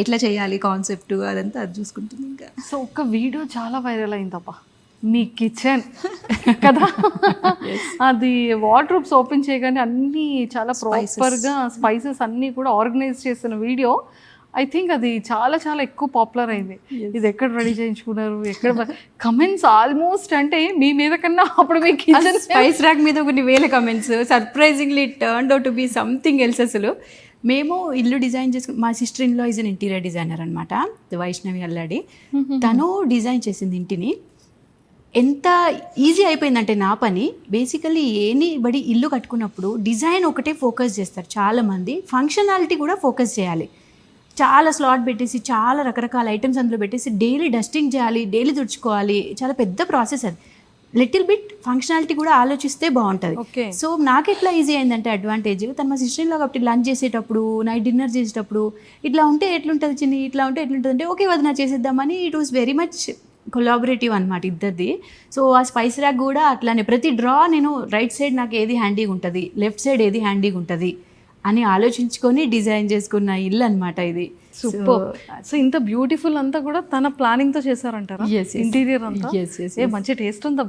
ఎట్లా చేయాలి కాన్సెప్ట్ అదంతా అది చూసుకుంటుంది. ఇంకా సో ఒక వీడియో చాలా వైరల్ అయిందబ్బా, మీ కిచెన్ కదా. అది వార్డ్రోబ్స్ ఓపెన్ చేయగానే అన్నీ చాలా ప్రాపర్గా స్పైసెస్ అన్నీ కూడా ఆర్గనైజ్ చేసిన వీడియో. ఐ థింక్ అది చాలా చాలా ఎక్కువ పాపులర్ అయింది. ఇది ఎక్కడ రెడీ చేయించుకున్నారు, ఎక్కడ కమెంట్స్ ఆల్మోస్ట్ అంటే మీ మీద కన్నా అప్పుడు మీ కిచెన్ స్పైస్ ర్యాక్ మీద కొన్ని వేల comments. Surprisingly turned out to be something else. అసలు మేము ఇల్లు డిజైన్ చేసుకుని, మా sister in law is an interior designer అనమాట, వైష్ణవి అల్లాడి. తను డిజైన్ చేసింది ఇంటిని. ఎంత ఈజీ అయిపోయిందంటే నా పని. బేసికలీ ఎనీబడి ఇల్లు కట్టుకున్నప్పుడు డిజైన్ ఒకటే ఫోకస్ చేస్తారు చాలామంది, ఫంక్షనాలిటీ కూడా ఫోకస్ చేయాలి. చాలా స్లాట్ పెట్టేసి చాలా రకరకాల ఐటమ్స్ అందులో పెట్టేసి డైలీ డస్టింగ్ చేయాలి, డైలీ తుడుచుకోవాలి, చాలా పెద్ద ప్రాసెస్ అది. లిటిల్ బిట్ ఫంక్షనాలిటీ కూడా ఆలోచిస్తే బాగుంటుంది. సో నాకు ఎట్లా ఈజీ అయిందంటే అడ్వాంటేజ్, తను మా సిస్టర్లో కాబట్టి లంచ్ చేసేటప్పుడు, నైట్ డిన్నర్ చేసేటప్పుడు ఇట్లా ఉంటే ఎట్లుంటుంది చిన్ని, ఇట్లా ఉంటే ఎట్లుంటుంది అంటే ఓకే వదిన చేసేద్దామని. It was very much collaborative అనమాట ఇద్దరిది. సో ఆ స్పైస్ ర్యాక్ కూడా అట్లానే ప్రతి డ్రా నేను రైట్ సైడ్ నాకు ఏది హ్యాండీగా ఉంటుంది, లెఫ్ట్ సైడ్ ఏది హ్యాండీగా ఉంటుంది అని ఆలోచించుకొని డిజైన్ చేసుకున్న ఇల్లు అనమాట ఇది. సూపర్. సో ఇంత బ్యూటిఫుల్ అంతా కూడా తన ప్లానింగ్ తో చేశారంటారా? ఇంటీరియర్ అంతా మంచి టేస్ట్ ఉందా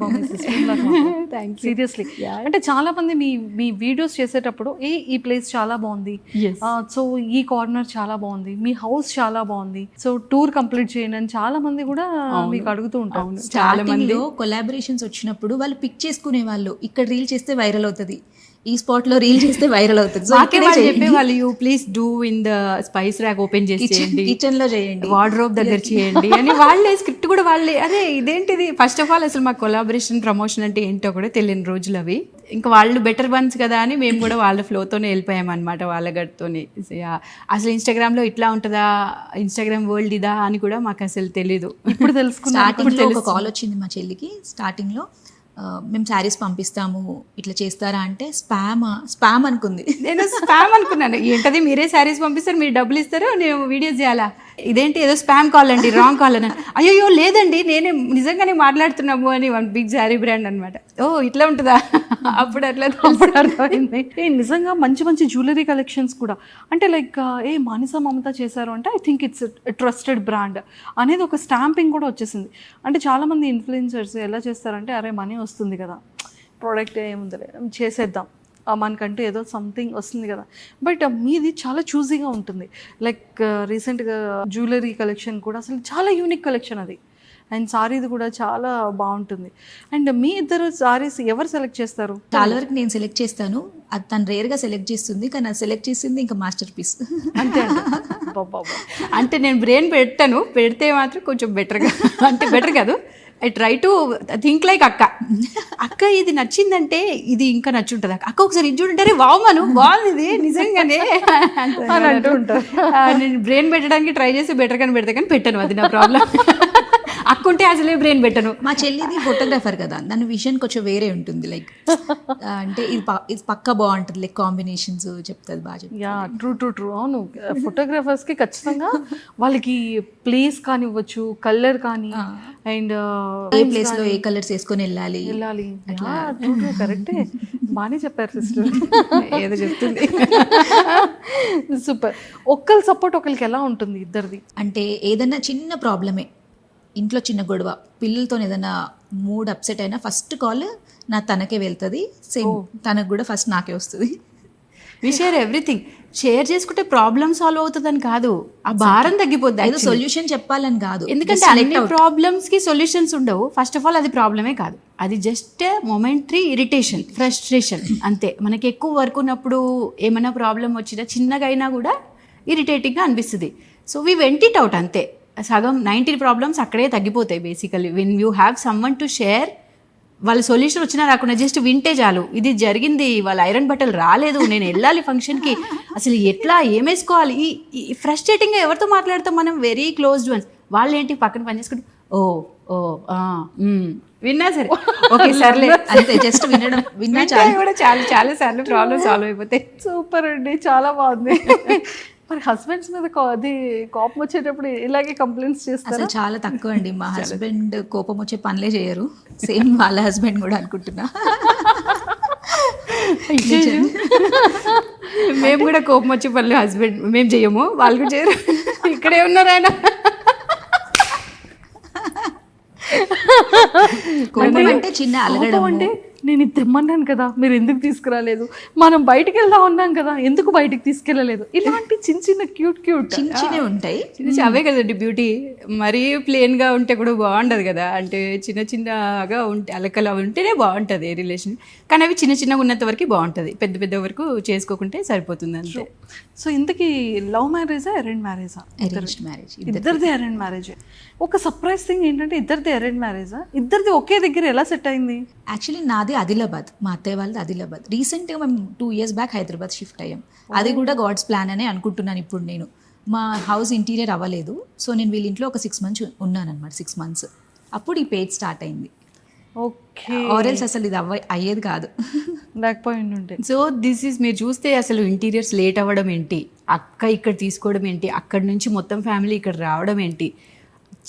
సీరియస్లీ. అంటే చాలా మంది మీ వీడియోస్ చేసేటప్పుడు ఈ ప్లేస్ చాలా బాగుంది, సో ఈ కార్నర్ చాలా బాగుంది, మీ హౌస్ చాలా బాగుంది, సో టూర్ కంప్లీట్ చేయండి అని చాలా మంది కూడా మీకు అడుగుతూ ఉంటారు. చాలా మంది కొలాబరేషన్స్ వచ్చినప్పుడు వాళ్ళు పిక్ చేసుకునే వాళ్ళు, ఇక్కడ రీల్ చేస్తే వైరల్ అవుతుంది, ఈ స్పాట్ లో రీల్ చేస్తే వైరల్ అవుతుంది. చెప్పేవాళ్ళు you please do in the spice rack open చేసి కిచెన్ లో చేయండి, వార్డ్రోబ్ దగ్గర చేయండి అని వాళ్ళే స్క్రిప్ట్ కూడా వాళ్ళే. అదే ఇదేంటిది, ఫస్ట్ ఆఫ్ ఆల్ అసలు మా కొలాబరేషన్ ప్రమోషన్ అంటే ఏంటో కూడా తెలియని రోజులు అవి. ఇంకా వాళ్ళు బెటర్ వన్స్ కదా అని మేము కూడా వాళ్ళ ఫ్లోతోనే వెళ్ళిపోయాం అనమాట, వాళ్ళ గడితోనే. అసలు ఇన్స్టాగ్రామ్లో ఇట్లా ఉంటుందా, ఇన్స్టాగ్రామ్ వరల్డ్ ఇదా అని కూడా మాకు అసలు తెలీదు. ఇప్పుడు తెలుసుకున్నా. ఒక కాల్ వచ్చింది మా చెల్లికి స్టార్టింగ్లో, మేము శారీస్ పంపిస్తాము ఇట్లా చేస్తారా అంటే స్పామ్ అనుకుంది. నేను స్పామ్ అనుకున్నాను, ఏంటది మీరే శారీస్ పంపిస్తారు, మీరు డబ్బులు ఇస్తారు, నేను వీడియోస్ చేయాలా, ఇదేంటి ఏదో స్పామ్ కాల్ అండి, రాంగ్ కాల్ అని. అయ్యో లేదండి నేనే నిజంగానే మాట్లాడుతున్నాము అని వన్ బిగ్ శారీ బ్రాండ్ అనమాట. ఓ ఇట్లా ఉంటుందా, అప్పుడు అట్లా అప్పుడు అర్థమైంది. నిజంగా మంచి మంచి జ్యువెలరీ కలెక్షన్స్ కూడా అంటే లైక్ మానస మమత చేశారు అంటే I think it's trusted brand అనేది ఒక స్టాంపింగ్ కూడా వచ్చేసింది. అంటే చాలామంది ఇన్ఫ్లుయెన్సర్స్ ఎలా చేస్తారంటే అరే మనీ వస్తుంది కదా, ప్రోడక్ట్ ఏముంది చేసేద్దాం, మనకంటూ ఏదో సంథింగ్ వస్తుంది కదా. బట్ మీది చాలా చూజీగా ఉంటుంది. లైక్ రీసెంట్గా జ్యువెలరీ కలెక్షన్ కూడా అసలు చాలా యూనిక్ కలెక్షన్ అది. అండ్ సారీది కూడా చాలా బాగుంటుంది. అండ్ మీ ఇద్దరు సారీస్ ఎవరు సెలెక్ట్ చేస్తారు? చాలా వరకు నేను సెలెక్ట్ చేస్తాను, అది తను రేర్గా సెలెక్ట్ చేస్తుంది, కానీ అది సెలెక్ట్ చేసింది ఇంకా మాస్టర్ పీస్. అంతే అంటే నేను బ్రెయిన్ పెట్టాను, పెడితే మాత్రం కొంచెం బెటర్గా, అంటే బెటర్ కాదు, I try to think like అక్క ఇది నచ్చిందంటే ఇది ఇంకా నచ్చుంటుంది అక్క ఒకసారి ఇది చూడంటే వావ్ మను బాగుంది ఇది నిజంగానే అని అంటూ ఉంటారు. నేను బ్రెయిన్ పెట్టడానికి ట్రై చేసి బెటర్గానే పెడతా కానీ పెట్టాను, అది నా ప్రాబ్లం. అక్కుంటే అసలే బ్రెయిన్ పెట్టను. మా చెల్లిది ఫోటోగ్రాఫర్ కదా, దాని విజన్ కొంచెం వేరే ఉంటుంది. లైక్ అంటే ఇది పక్కా బాగుంటుంది, లైక్ కాంబినేషన్స్ చెప్తుంది బాగా చెప్తుంది. యా ట్రూ అవును. ఫోటోగ్రాఫర్స్కి ఖచ్చితంగా వాళ్ళకి ప్లేస్ కానివ్వచ్చు, కలర్ కానీ, అండ్ ఏ ప్లేస్ లో ఏ కలర్స్ వేసుకొని వెళ్ళాలి. ట్రూ కరెక్టే, బాగానే చెప్పారు సిస్టర్. ఏదో చెప్తుంది. సూపర్. ఒకరి సపోర్ట్ ఒకరికి ఎలా ఉంటుంది ఇద్దరిది? అంటే ఏదన్నా చిన్న ప్రాబ్లమే, ఇంట్లో చిన్న గొడవ, పిల్లలతో ఏదైనా మూడ్ అప్సెట్ అయినా ఫస్ట్ కాల్ తనకే వెళ్తుంది. సేమ్ తనకు కూడా ఫస్ట్ నాకే వస్తుంది. We share everything. షేర్ చేసుకుంటే ప్రాబ్లమ్ సాల్వ్ అవుతుందని కాదు, ఆ భారం తగ్గిపోద్ది. ఏదో సొల్యూషన్ చెప్పాలని కాదు, ఎందుకంటే అన్ని ప్రాబ్లమ్స్ కి సొల్యూషన్స్ ఉండవు. ఫస్ట్ ఆఫ్ ఆల్ అది ప్రాబ్లమే కాదు, అది జస్ట్ మొమెంటరీ ఇరిటేషన్, ఫ్రస్ట్రేషన్ అంతే. మనకి ఎక్కువ వర్క్ ఉన్నప్పుడు ఏమైనా ప్రాబ్లం వచ్చినా చిన్నగా అయినా కూడా ఇరిటేటింగ్గా అనిపిస్తుంది. So we went it out అంతే. సగం 90 ప్రాబ్లమ్స్ అక్కడే తగ్గిపోతాయి basically. When you have someone to share, వాళ్ళ సొల్యూషన్ వచ్చినా రాకుండా జస్ట్ వింటే చాలు. ఇది జరిగింది, వాళ్ళ ఐరన్ బట్టలు రాలేదు, నేను వెళ్ళాలి ఫంక్షన్కి, అసలు ఎట్లా ఏమేసుకోవాలి, ఈ ఫ్రస్ట్రేటింగ్గా ఎవరితో మాట్లాడతాం మనం, వెరీ క్లోజ్డ్ వన్స్. వాళ్ళు ఏంటి పక్కన పని చేసుకుంటూ విన్నా సరే ఓకే సర్లే అంతే, జస్ట్ విన్నా కూడా చాలా సార్లు ప్రాబ్లమ్ సాల్వ్ అయిపోతాయి. సూపర్ అండి, చాలా బాగుంది. మరి హస్బెండ్స్ మీద అది కోపం వచ్చేటప్పుడు ఇలాగే కంప్లైంట్స్ చేస్తారు? అసలు చాలా తక్కువ అండి. మా హస్బెండ్ కోపం వచ్చే పనులే చేయరు. సేమ్ వాళ్ళ హస్బెండ్ కూడా అనుకుంటున్నా. మేము కూడా కోపం వచ్చే పనులు హస్బెండ్ మేము చెయ్యము, వాళ్ళు కూడా చేయరు. ఇక్కడే ఉన్నారు ఆయన. కోపం అంటే చిన్న అలగడం అంటే నేను ఇది తెమ్మన్నాను కదా మీరు ఎందుకు తీసుకురాలేదు, మనం బయటికి వెళ్దాం ఉన్నాం కదా ఎందుకు బయటికి తీసుకెళ్ళలేదు, ఇలాంటి చిన్న చిన్న చిన్నవి ఉంటాయి. అవే కదండి బ్యూటీ. మరీ ప్లేన్గా ఉంటే కూడా బాగుండదు కదా, అంటే చిన్నగా ఉంటే అలకలా ఉంటేనే బాగుంటుంది రిలేషన్. కానీ అవి చిన్నగా ఉన్నంత వరకు బాగుంటుంది, పెద్ద వరకు చేసుకోకుంటే సరిపోతుంది అంతే. సో ఇంతకీ లవ్ మ్యారేజా అరేంజ్ మ్యారేజా? Arranged marriage. ఇద్దరిది అరేంజ్ మ్యారేజ్. ఒక సర్ప్రైజ్ థింగ్ ఏంటంటే ఇద్దరిది అరేంజ్ మ్యారేజా, ఇద్దరిది ఒకే దగ్గర ఎలా సెట్ అయింది? యాక్చువల్లీ నాది ఆదిలాబాద్, మా అత్తయ్య వాళ్ళది ఆదిలాబాద్. రీసెంట్గా మేము 2 years బ్యాక్ హైదరాబాద్ షిఫ్ట్ అయ్యాం. అది కూడా గాడ్స్ ప్లాన్ అనే అనుకుంటున్నాను. ఇప్పుడు నేను మా హౌస్ ఇంటీరియర్ అవ్వలేదు, సో నేను వీళ్ళ ఇంట్లో ఒక 6 months ఉన్నాను అనమాట. 6 months అప్పుడు ఈ పేజ్ స్టార్ట్ అయింది. ఓకే, ఆరెల్స్ అసలు ఇది అయ్యేది కాదు, లేకపోయింది. సో దిస్ ఈజ్ మీరు చూస్తే అసలు ఇంటీరియర్స్ లేట్ అవ్వడం ఏంటి, అక్క ఇక్కడ తీసుకోవడం ఏంటి, అక్కడి నుంచి మొత్తం ఫ్యామిలీ ఇక్కడ రావడం ఏంటి,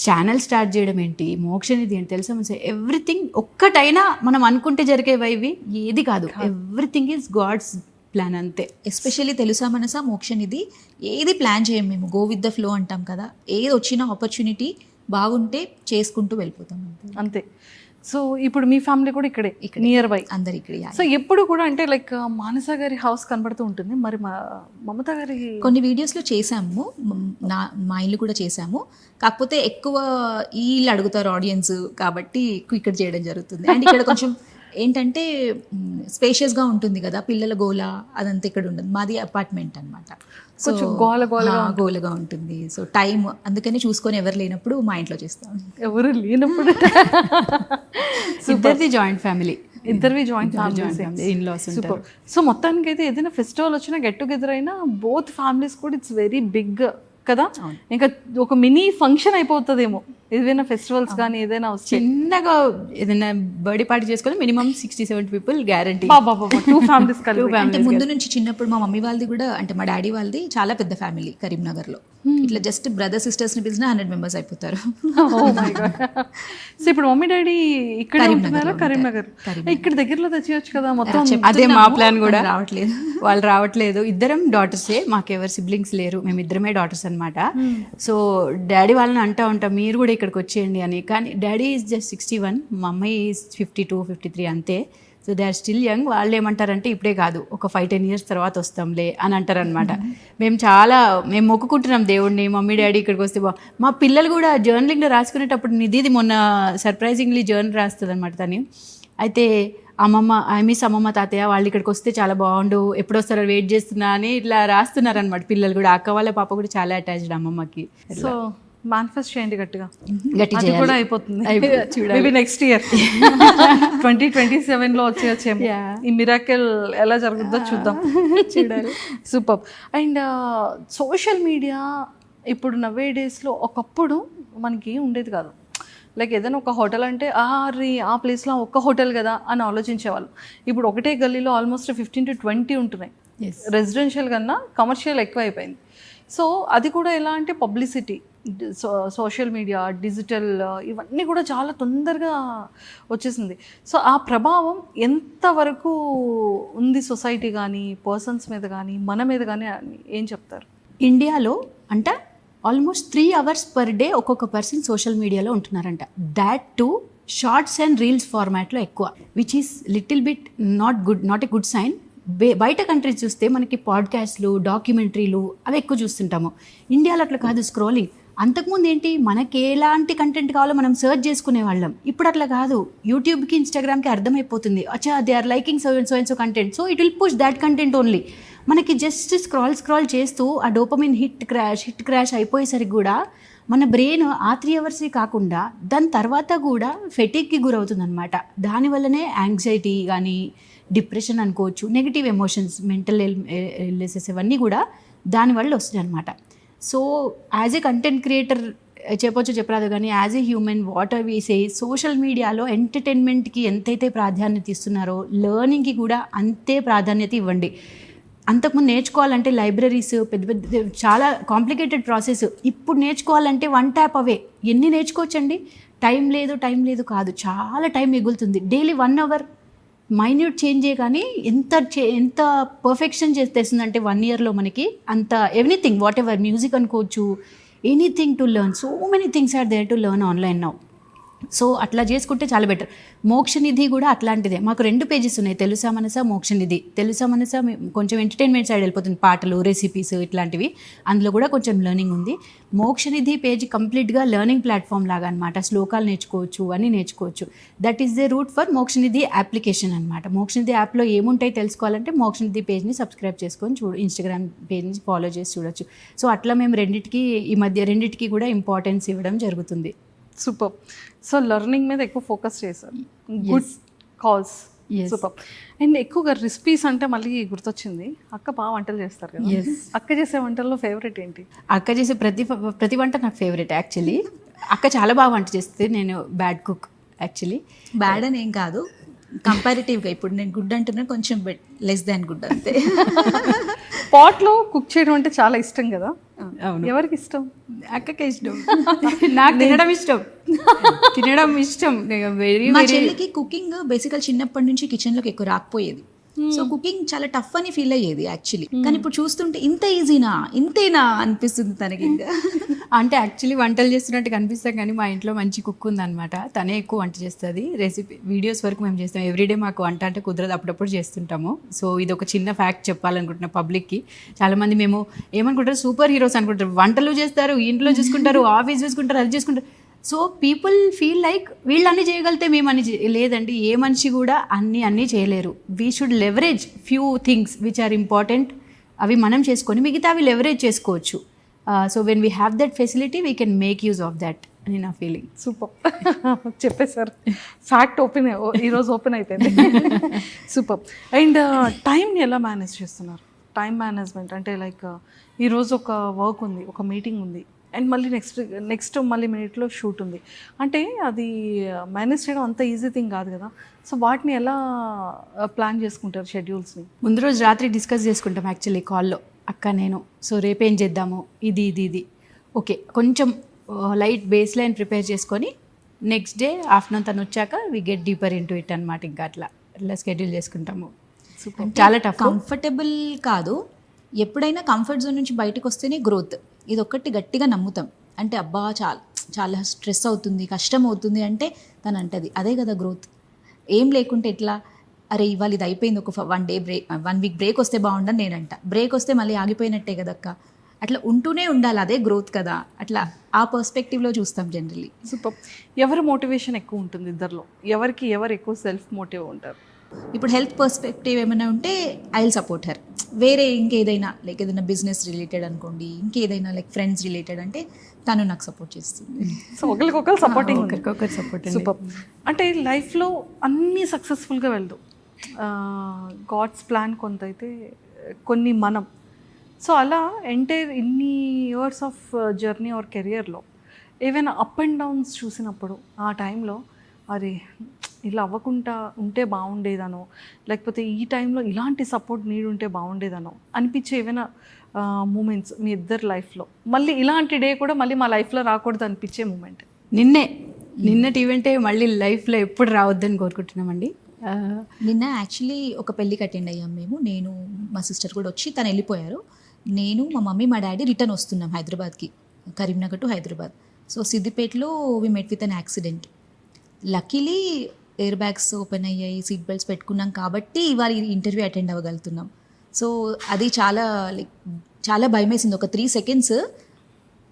ఛానల్ స్టార్ట్ చేయడం ఏంటి, మోక్షనిధి ఏంటి, తెలుసా మన ఎవ్రీథింగ్ ఒక్కటైనా మనం అనుకుంటే జరిగేవి ఏది కాదు. ఎవ్రీథింగ్ ఈజ్ గాడ్స్ ప్లాన్ అంతే. ఎస్పెషల్లీ తెలుసా మనసా మోక్షనిధి ఏది ప్లాన్ చేయం మేము, గో విత్ ద ఫ్లో అంటాం కదా. ఏది వచ్చిన ఆపర్చునిటీ బాగుంటే చేసుకుంటూ వెళ్ళిపోతాం అంతే. సో ఇప్పుడు మీ ఫ్యామిలీ కూడా ఇక్కడే నియర్ బై అందరు ఇక్కడ. సో ఎప్పుడు కూడా అంటే లైక్ మానస గారి హౌస్ కనబడుతూ ఉంటుంది, మరి మమత గారి కొన్ని వీడియోస్లో చేసాము, మా ఇల్లు కూడా చేసాము. కాకపోతే ఎక్కువ వీళ్ళు అడుగుతారు ఆడియన్స్ కాబట్టి ఇక్కడ చేయడం జరుగుతుంది. అండ్ ఇక్కడ కొంచెం ఏంటంటే స్పేషియస్గా ఉంటుంది కదా, పిల్లల గోల అదంతా ఇక్కడ ఉండదు. మాది అపార్ట్మెంట్ అనమాట, కొంచెం గోలగా ఉంటుంది. సో టైం అందుకని చూసుకొని ఎవరు లేనప్పుడు మా ఇంట్లో చేస్తాం. ఎవరు లేనప్పుడు ఇద్దరిది జాయింట్ ఫ్యామిలీ, ఇద్దరివి జాయింట్ ఫ్యామిలీ, ఇన్లాస్. సో మొత్తానికి అయితే ఏదైనా ఫెస్టివల్ వచ్చినా గెట్ టుగెదర్ అయినా బోత్ ఫ్యామిలీస్ కూడా ఇట్స్ వెరీ బిగ్ కదా, ఇంకా ఒక మినీ ఫంక్షన్ అయిపోతుందేమో. ఏదైనా ఫెస్టివల్స్ కానీ ఏదైనా వస్తే చిన్నగా ఏదైనా బర్త్డే పార్టీ చేసుకొని మినిమం 60-70 పీపుల్ గ్యారంటీ. 2 ఫ్యామిలీస్ కలిపి. అంటే ముందు నుంచి చిన్నప్పుడు మా మమ్మీ వాళ్ళది కూడా, అంటే మా డాడీ వాళ్ళది చాలా పెద్ద ఫ్యామిలీ కరీంనగర్లో. ఇట్లా జస్ట్ బ్రదర్ సిస్టర్స్ని పిలిచిన 100 మెంబర్స్ అయిపోతారు. సో ఇప్పుడు మమ్మీ డాడీ ఇక్కడ ఉంటున్నారా? కరీంనగర్. ఇక్కడ దగ్గరలో తెచ్చేయచ్చు కదా మొత్తం. అదే మా ప్లాన్ కూడా. రావట్లేదు, వాళ్ళు రావట్లేదు. ఇద్దరం డాటర్సే, మాకెవరు సిబ్లింగ్స్ లేరు, మేము ఇద్దరమే డాటర్స్ అనమాట. సో డాడీ వాళ్ళని అంటా ఉంటాం మీరు కూడా ఇక్కడికి వచ్చేయండి అని. కానీ డాడీ ఈజ్ జస్ట్ 61, మా అమ్మాయి ఈజ్ 52-53 అంతే. So they are still young. వాళ్ళు ఏమంటారంటే ఇప్పుడే కాదు, ఒక 5-10 years తర్వాత వస్తాంలే అని అంటారనమాట. మేము మొక్కుకుంటున్నాం దేవుడిని, మమ్మీ డాడీ ఇక్కడికి వస్తే మా పిల్లలు కూడా జర్నలింగ్లో రాసుకునేటప్పుడు నిధిది మొన్న సర్ప్రైజింగ్లీ జర్నల్ రాస్తుంది అనమాట తను. అయితే ఐ మిస్ అమ్మమ్మ తాతయ్య వాళ్ళు ఇక్కడికి వస్తే చాలా బాగుండు, ఎప్పుడు వస్తారో వెయిట్ చేస్తున్నా అని ఇట్లా రాస్తున్నారనమాట పిల్లలు కూడా. అక్క వాళ్ళ పాప కూడా చాలా అటాచ్డ్ అమ్మమ్మకి. సో మేనిఫెస్ట్ చేయండి గట్టిగా, గట్టి అది కూడా అయిపోతుంది. చూడాలి. మేబీ నెక్స్ట్ ఇయర్ 2027లో వచ్చేయచ్చేమో. ఈ మిరాకిల్ ఎలా జరుగుతుందో చూద్దాం. చూడాలి. సూపర్. అండ్ సోషల్ మీడియా ఇప్పుడు నవ్వే డేస్లో ఒకప్పుడు మనకి ఉండేది కాదు. లైక్ ఏదైనా ఒక హోటల్ అంటే ఆ ప్లేస్లో ఒక్క హోటల్ కదా అని ఆలోచించేవాళ్ళు. ఇప్పుడు ఒకటే గల్లీలో ఆల్మోస్ట్ 15-20 ఉంటున్నాయి. రెసిడెన్షియల్ కన్నా కమర్షియల్ ఎక్కువ అయిపోయింది. సో అది కూడా ఎలా అంటే పబ్లిసిటీ, సోషల్ మీడియా, డిజిటల్ ఇవన్నీ కూడా చాలా తొందరగా వచ్చేసింది. సో ఆ ప్రభావం ఎంతవరకు ఉంది సొసైటీ కానీ, పర్సన్స్ మీద కానీ, మన మీద కానీ ఏం చెప్తారు? ఇండియాలో అంట ఆల్మోస్ట్ 3 hours per day ఒక్కొక్క పర్సన్ సోషల్ మీడియాలో ఉంటున్నారంట. That too shorts and reels ఫార్మాట్లో ఎక్కువ, which is little bit not a good sign. బయట కంట్రీస్ చూస్తే మనకి పాడ్కాస్ట్లు, డాక్యుమెంటరీలు అవి ఎక్కువ చూస్తుంటాము. ఇండియాలో అట్లా కాదు, స్క్రోలింగ్. అంతకుముందు ఏంటి, మనకి ఎలాంటి కంటెంట్ కావాలో మనం సర్చ్ చేసుకునే వాళ్ళం. ఇప్పుడు అట్లా కాదు, యూట్యూబ్కి ఇన్స్టాగ్రామ్కి అర్థమైపోతుంది, అచ్చా they are liking so and so content, so it will push that content only. మనకి జస్ట్ స్క్రాల్ చేస్తూ ఆ డోపమిన్ హిట్ క్రాష్ అయిపోయేసరికి కూడా మన బ్రెయిన్ ఆ 3 hours కాకుండా దాని తర్వాత కూడా ఫెటిక్కి గురవుతుంది అనమాట. దానివల్లనే యాంగ్జైటీ కానీ, డిప్రెషన్ అనుకోవచ్చు, నెగిటివ్ ఎమోషన్స్, మెంటల్ ఇల్నెసెస్ ఇవన్నీ కూడా దానివల్ల వస్తాయి అనమాట. So as a content creator చెప్పరాదు కానీ as a human what are we say, social మీడియాలో ఎంటర్టైన్మెంట్కి ఎంతైతే ప్రాధాన్యత ఇస్తున్నారో లెర్నింగ్కి కూడా అంతే ప్రాధాన్యత ఇవ్వండి. అంతకుముందు నేర్చుకోవాలంటే లైబ్రరీస్ పెద్ద చాలా కాంప్లికేటెడ్ ప్రాసెస్. ఇప్పుడు నేర్చుకోవాలంటే 1 tap అవే ఎన్ని నేర్చుకోవచ్చండి. టైం లేదు కాదు, చాలా టైం మిగులుతుంది. డైలీ 1 hour మైన్యూట్ చేంజే కానీ ఎంత పర్ఫెక్షన్ చేస్తుందంటే 1 yearలో మనకి అంత ఎవ్రీథింగ్, వాట్ ఎవర్, మ్యూజిక్ అనుకోవచ్చు, anything to learn. So many things are there to learn online now. So అట్లా చేసుకుంటే చాలా బెటర్. మోక్షనిధి కూడా అట్లాంటిదే. మాకు 2 pages ఉన్నాయి, తెలుసా మనసా, మోక్షనిధి. తెలుసా మనసా కొంచెం ఎంటర్టైన్మెంట్ సైడ్ వెళ్ళిపోతుంది, పాటలు, రెసిపీస్ ఇట్లాంటివి. అందులో కూడా కొంచెం లెర్నింగ్ ఉంది. మోక్షనిధి పేజ్ కంప్లీట్గా లెర్నింగ్ ప్లాట్ఫామ్ లాగా అనమాట. శ్లోకాలు నేర్చుకోవచ్చు, అన్నీ నేర్చుకోవచ్చు. That is the root for Mokshanidhi application అనమాట. మోక్షనిధి యాప్లో ఏముంటాయి తెలుసుకోవాలంటే మోక్షనిధి పేజ్ని సబ్స్క్రైబ్ చేసుకొని ఇన్స్టాగ్రామ్ పేజ్ని ఫాలో చేసి చూడొచ్చు. సో అట్లా మేము రెండింటికి కూడా ఇంపార్టెన్స్ ఇవ్వడం జరుగుతుంది. సూపర్. సో లెర్నింగ్ మీద ఎక్కువ ఫోకస్ చేశారు. Good cause. సూపర్. అండ్ ఎక్కువగా రెసిపీస్ అంటే మళ్ళీ గుర్తొచ్చింది, అక్క బాగా వంటలు చేస్తారు కదా. అక్క చేసే వంటల్లో ఫేవరెట్ ఏంటి? అక్క చేసే ప్రతి వంట నాకు ఫేవరెట్ యాక్చువల్లీ. అక్క చాలా బాగా వంట చేస్తుంది, నేను బ్యాడ్ కుక్ యాక్చువల్లీ. బ్యాడ్ అని ఏం కాదు, కంపారిటివ్గా. ఇప్పుడు నేను గుడ్ అంటున్నా, కొంచెం లెస్ దాన్ గుడ్ అంతే. పాట్లో కుక్ చేయడం అంటే చాలా ఇష్టం కదా. అవును. ఎవరికి ఇష్టం? అక్కకే ఇష్టం. నాకు తినడం ఇష్టం. మా చెల్లికి కుకింగ్ బేసికల్ చిన్నప్పటి నుంచి కిచెన్లోకి ఎక్కువ రాకపోయేది. సో కుకింగ్ చాలా టఫ్ అని ఫీల్ అయ్యేది యాక్చువల్లీ. కానీ ఇప్పుడు చూస్తుంటే ఇంతేనా అనిపిస్తుంది తనకి. ఇంకా అంటే యాక్చువల్లీ వంటలు చేస్తున్నట్టు కనిపిస్తాం కానీ మా ఇంట్లో మంచి కుక్ ఉందన్నమాట. తనే ఎక్కువ వంట చేస్తుంది. రెసిపీ వీడియోస్ వరకు మేము చేస్తాం. ఎవ్రీడే మాకు వంట అంటే కుదరదు, అప్పుడప్పుడు చేస్తుంటాము. సో ఇది ఒక చిన్న ఫ్యాక్ట్ చెప్పాలనుకుంటున్నా పబ్లిక్కి. చాలామంది మేము ఏమనుకుంటారు, సూపర్ హీరోస్ అనుకుంటారు, వంటలు చేస్తారు, ఇంట్లో చూసుకుంటారు, ఆఫీస్ చూసుకుంటారు, అది చూసుకుంటారు. సో పీపుల్ ఫీల్ లైక్ వీళ్ళు అన్నీ చేయగలితే మేము లేదండి, ఏ మనిషి కూడా అన్నీ చేయలేరు. We should leverage few things which are important, అవి మనం చేసుకొని మిగతా అవి లెవరేజ్ చేసుకోవచ్చు. So when we have that facility we can make use of that అని నా ఫీలింగ్. సూపర్ చెప్పేశారు. ఫ్యాక్ట్ ఈరోజు ఓపెన్ అయిపోయింది. సూపర్. అండ్ టైంని ఎలా మేనేజ్ చేస్తున్నారు? టైం మేనేజ్మెంట్ అంటే లైక్ ఈరోజు ఒక వర్క్ ఉంది, ఒక మీటింగ్ ఉంది, అండ్ మళ్ళీ నెక్స్ట్ మళ్ళీ మినిట్లో షూట్ ఉంది అంటే అది మేనేజ్ చేయడం అంత ఈజీ థింగ్ కాదు కదా. సో వాటిని ఎలా ప్లాన్ చేసుకుంటారు షెడ్యూల్స్ని? ముందు రోజు రాత్రి డిస్కస్ చేసుకుంటాం యాక్చువల్లీ కాల్లో, అక్క నేను సో రేపేం చేద్దాము, ఇది ఓకే, కొంచెం లైట్ బేస్ లైన్ ప్రిపేర్ చేసుకొని నెక్స్ట్ డే ఆఫ్టర్నూన్ తను వచ్చాక we get deeper into it అనమాట. ఇంకా అట్లా స్కెడ్యూల్ చేసుకుంటాము. చాలా టఫ్. కంఫర్టబుల్ కాదు, ఎప్పుడైనా కంఫర్ట్ జోన్ నుంచి బయటకు వస్తేనే గ్రోత్. ఇది ఒక్కటి గట్టిగా నమ్ముతాం. అంటే అబ్బా చాలా స్ట్రెస్ అవుతుంది, కష్టం అవుతుంది అంటే తను అంటది అదే కదా గ్రోత్. ఏం లేకుంటే ఎట్లా, అరే ఇవాళ ఇది అయిపోయింది, ఒక 1 వీక్ బ్రేక్ వస్తే బాగుండని నేనంట. బ్రేక్ వస్తే మళ్ళీ ఆగిపోయినట్టే కదక్క. అట్లా ఉంటూనే ఉండాలి, అదే గ్రోత్ కదా. అట్లా ఆ పర్స్పెక్టివ్లో చూస్తాం జనరలీ. సూపర్. ఎవరి మోటివేషన్ ఎక్కువ ఉంటుంది ఇద్దరిలో? ఎవరు ఎక్కువ సెల్ఫ్ మోటివ్ ఉంటారు? ఇప్పుడు హెల్త్ పర్స్పెక్టివ్ ఏమైనా ఉంటే ఐ విల్ సపోర్ట్ హర్. వేరే ఇంకేదైనా లైక్ ఏదైనా బిజినెస్ రిలేటెడ్ అనుకోండి, ఇంకేదైనా లైక్ ఫ్రెండ్స్ రిలేటెడ్ అంటే తను నాకు సపోర్ట్ చేస్తుంది. సో ఒకరికొకరు సపోర్టింగ్. ఒకరికొకరు సపోర్ట్. సూపర్. అంటే లైఫ్లో అన్నీ సక్సెస్ఫుల్గా వెళ్దాం, గాడ్స్ ప్లాన్ కొంత అయితే కొన్ని మనం. సో అలా ఎంటైర్ ఇన్ని ఇయర్స్ ఆఫ్ జర్నీ ఆర్ కెరియర్లో ఏవైనా అప్ అండ్ డౌన్స్ చూసినప్పుడు ఆ టైంలో అరే ఇలా అవ్వకుండా ఉంటే బాగుండేదనో, లేకపోతే ఈ టైంలో ఇలాంటి సపోర్ట్ నీడ్ ఉంటే బాగుండేదనో అనిపించే ఏమైనా మూమెంట్స్ మీ ఇద్దరు లైఫ్లో, మళ్ళీ ఇలాంటి డే కూడా మళ్ళీ మా లైఫ్లో రాకూడదు అనిపించే మూమెంట్? నిన్నటి ఈవెంటే మళ్ళీ లైఫ్లో ఎప్పుడు రావద్దని కోరుకుంటున్నామండి. నిన్న యాక్చువల్లీ ఒక పెళ్ళికి అటెండ్ అయ్యాం మేము. నేను మా సిస్టర్ కూడా వచ్చి తను వెళ్ళిపోయారు. నేను మా మమ్మీ మా డాడీ రిటర్న్ వస్తున్నాం హైదరాబాద్కి, కరీంనగర్ టు హైదరాబాద్. సో సిద్దిపేటలో we met with an accident. Luckily air bags open అయ్యాయి, సీట్ బెల్ట్స్ పెట్టుకున్నాం కాబట్టి ఇవాళ ఇంటర్వ్యూ అటెండ్ అవ్వగలుగుతున్నాం. సో అది చాలా భయం వేసింది. ఒక 3 seconds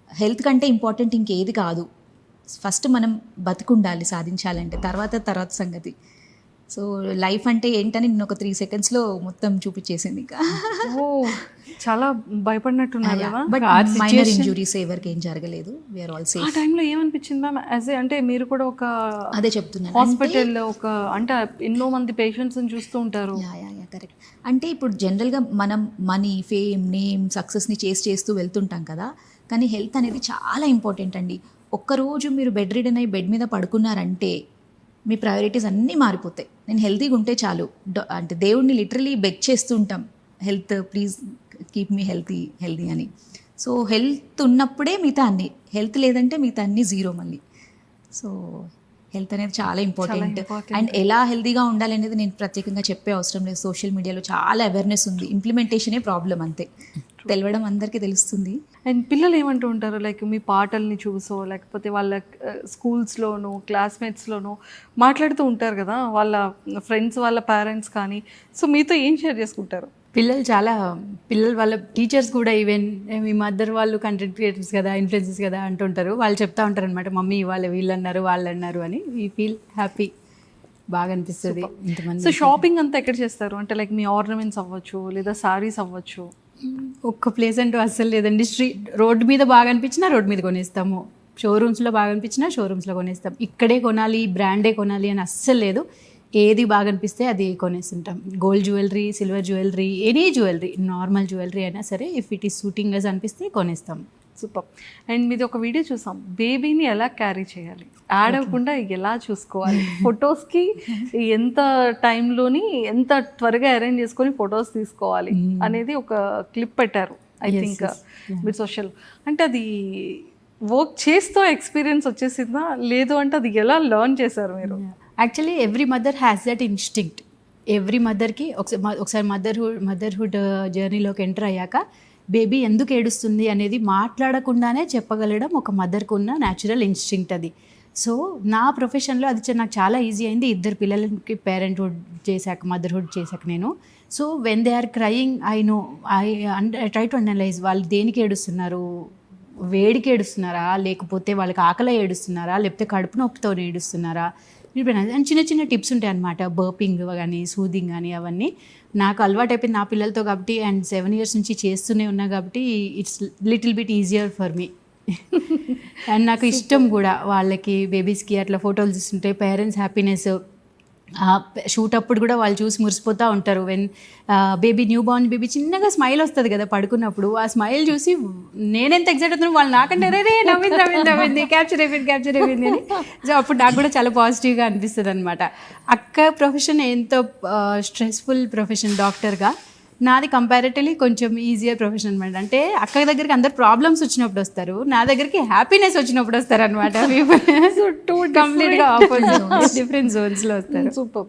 హెల్త్ కంటే ఇంపార్టెంట్ ఇంకేది కాదు. ఫస్ట్ మనం బతుకుండాలి సాధించాలంటే, తర్వాత సంగతి. సో లైఫ్ అంటే ఏంటని నేను ఒక 3 secondsలో మొత్తం చూపించేసింది. ఇంకా చాలా భయపడినట్టున్నారు కదా. బట్ మైనర్ ఇంజురీస్ ఎవరికి ఏం జరగలేదు. We are all safe. ఆ టైంలో ఏమనిపించింది మ్యామ్? అంటే మీరు కూడా ఒక అదే చెప్తున్నాను, హాస్పిటల్లో అంటే ఎన్నో మంది పేషెంట్స్ని చూస్తూ ఉంటారు. Yeah correct. అంటే ఇప్పుడు జనరల్గా మనం మనీ, ఫేమ్, నేమ్, సక్సెస్ని చేస్తూ వెళ్తుంటాం కదా. కానీ హెల్త్ అనేది చాలా ఇంపార్టెంట్ అండి. ఒక్కరోజు మీరు బెడ్ రిడన్ అయ్యి బెడ్ మీద పడుకున్నారంటే మీ ప్రయారిటీస్ అన్నీ మారిపోతాయి. నేను హెల్తీగా ఉంటే చాలు అంటే దేవుడిని లిటరలీ బెగ్ చేస్తుంటాం, health please keep me healthy అని. సో హెల్త్ ఉన్నప్పుడే మిగతా అన్నీ, హెల్త్ లేదంటే మిగతా అన్నీ జీరో మళ్ళీ. సో హెల్త్ అనేది చాలా ఇంపార్టెంట్. అండ్ ఎలా హెల్తీగా ఉండాలనేది నేను ప్రత్యేకంగా చెప్పే అవసరం లేదు. సోషల్ మీడియాలో చాలా అవేర్నెస్ ఉంది, ఇంప్లిమెంటేషనే ప్రాబ్లం అంతే. తెలవడం అందరికీ తెలుస్తుంది. అండ్ పిల్లలు ఏమంటూ ఉంటారు, లైక్ మీ పాటల్ని చూసో లేకపోతే వాళ్ళ స్కూల్స్లోనూ క్లాస్మేట్స్లోనూ మాట్లాడుతూ ఉంటారు కదా, వాళ్ళ ఫ్రెండ్స్ వాళ్ళ పేరెంట్స్ కానీ. సో మీతో ఏం షేర్ చేసుకుంటారు? పిల్లలు వాళ్ళ టీచర్స్ కూడా ఈవెన్ మీ మదర్ వాళ్ళు కంటెంట్ క్రియేటర్స్ కదా, ఇన్ఫ్లుయెన్సర్స్ కదా అంటుంటారు. వాళ్ళు చెప్తా ఉంటారు అనమాట, మమ్మీ వీళ్ళు అన్నారు వాళ్ళు అన్నారు అని. వీ ఫీల్ హ్యాపీ, బాగా అనిపిస్తుంది. ఇంతమంది. సో షాపింగ్ అంతా ఎక్కడ చేస్తారు? అంటే లైక్ మీ ఆర్నమెంట్స్ అవ్వచ్చు లేదా సారీస్ అవ్వచ్చు. ఒక్క ప్లేస్ అంటూ అస్సలు లేదండి. రోడ్డు మీద బాగా అనిపించినా రోడ్డు మీద కొనేస్తాము, షోరూమ్స్లో బాగా అనిపించినా షోరూమ్స్లో కొనేస్తాం. ఇక్కడే కొనాలి, బ్రాండే కొనాలి అని అస్సలు లేదు. ఏది బాగా అనిపిస్తే అది కొనేస్తుంటాం. Gold jewellery, silver jewellery, any jewellery, normal jewellery అయినా సరే if it is suiting us అనిపిస్తే కొనేస్తాం. సూపర్. అండ్ మీది ఒక వీడియో చూసాం, బేబీని ఎలా క్యారీ చేయాలి, యాడ్ అవ్వకుండా ఎలా చూసుకోవాలి, ఫొటోస్కి ఎంత టైంలోని ఎంత త్వరగా అరేంజ్ చేసుకొని ఫొటోస్ తీసుకోవాలి అనేది ఒక క్లిప్ పెట్టారు ఐ థింక్ మీరు సోషల్. అంటే అది వర్క్ చేస్తూ ఎక్స్పీరియన్స్ వచ్చేసిందా, లేదు అంటే అది ఎలా లెర్న్ చేశారు మీరు? Actually every mother has that instinct. Every మదర్కి ఒకసారి మదర్హుడ్ జర్నీలోకి ఎంటర్ అయ్యాక బేబీ ఎందుకు ఏడుస్తుంది అనేది మాట్లాడకుండానే చెప్పగలడం ఒక మదర్కు ఉన్న న్యాచురల్ ఇన్స్టింక్ట్ అది. సో నా ప్రొఫెషన్లో అది నాకు చాలా ఈజీ అయింది. 2 పిల్లలకి పేరెంట్హుడ్ చేశాక, మదర్హుడ్ చేశాక నేను. So when they are crying I try to analyse వాళ్ళు దేనికి ఏడుస్తున్నారు, వేడికి ఏడుస్తున్నారా, లేకపోతే వాళ్ళకి ఆకలి ఏడుస్తున్నారా, లేకపోతే కడుపు నొప్పితో ఏడుస్తున్నారా. అండ్ చిన్న టిప్స్ ఉంటాయి అన్నమాట, బర్పింగ్ కానీ సూదింగ్ కానీ. అవన్నీ నాకు అలవాటు అయిపోయింది నా పిల్లలతో కాబట్టి, అండ్ 7 years నుంచి చేస్తూనే ఉన్నా కాబట్టి it's little bit easier for me. And నాకు ఇష్టం కూడా వాళ్ళకి, బేబీస్కి అట్లా ఫోటోలు చూస్తుంటే పేరెంట్స్ హ్యాపీనెస్ షూట్ అప్పుడు కూడా వాళ్ళు చూసి మురిసిపోతూ ఉంటారు. When baby new born baby చిన్నగా స్మైల్ వస్తుంది కదా పడుకున్నప్పుడు, ఆ స్మైల్ చూసి నేనెంత ఎక్సైట్ అవుతున్నాను, వాళ్ళు నాకంటే రే నవ్వింది క్యాప్చర్ అయిపోయింది అని. సో అప్పుడు నాకు కూడా చాలా పాజిటివ్గా అనిపిస్తుంది అనమాట. అక్క ప్రొఫెషన్ ఎంతో స్ట్రెస్ఫుల్ ప్రొఫెషన్ డాక్టర్గా, నాది కంపారిటివ్లీ కొంచెం ఈజియర్ ప్రొఫెషన్ అనమాట. అంటే అక్క దగ్గరికి అందరు ప్రాబ్లమ్స్ వచ్చినప్పుడు వస్తారు, నా దగ్గరికి హ్యాపీనెస్ వచ్చినప్పుడు వస్తారు అనమాట. కంప్లీట్గా ఆపోజిట్ డిఫరెంట్ జోన్స్లో వస్తారు. సూపర్.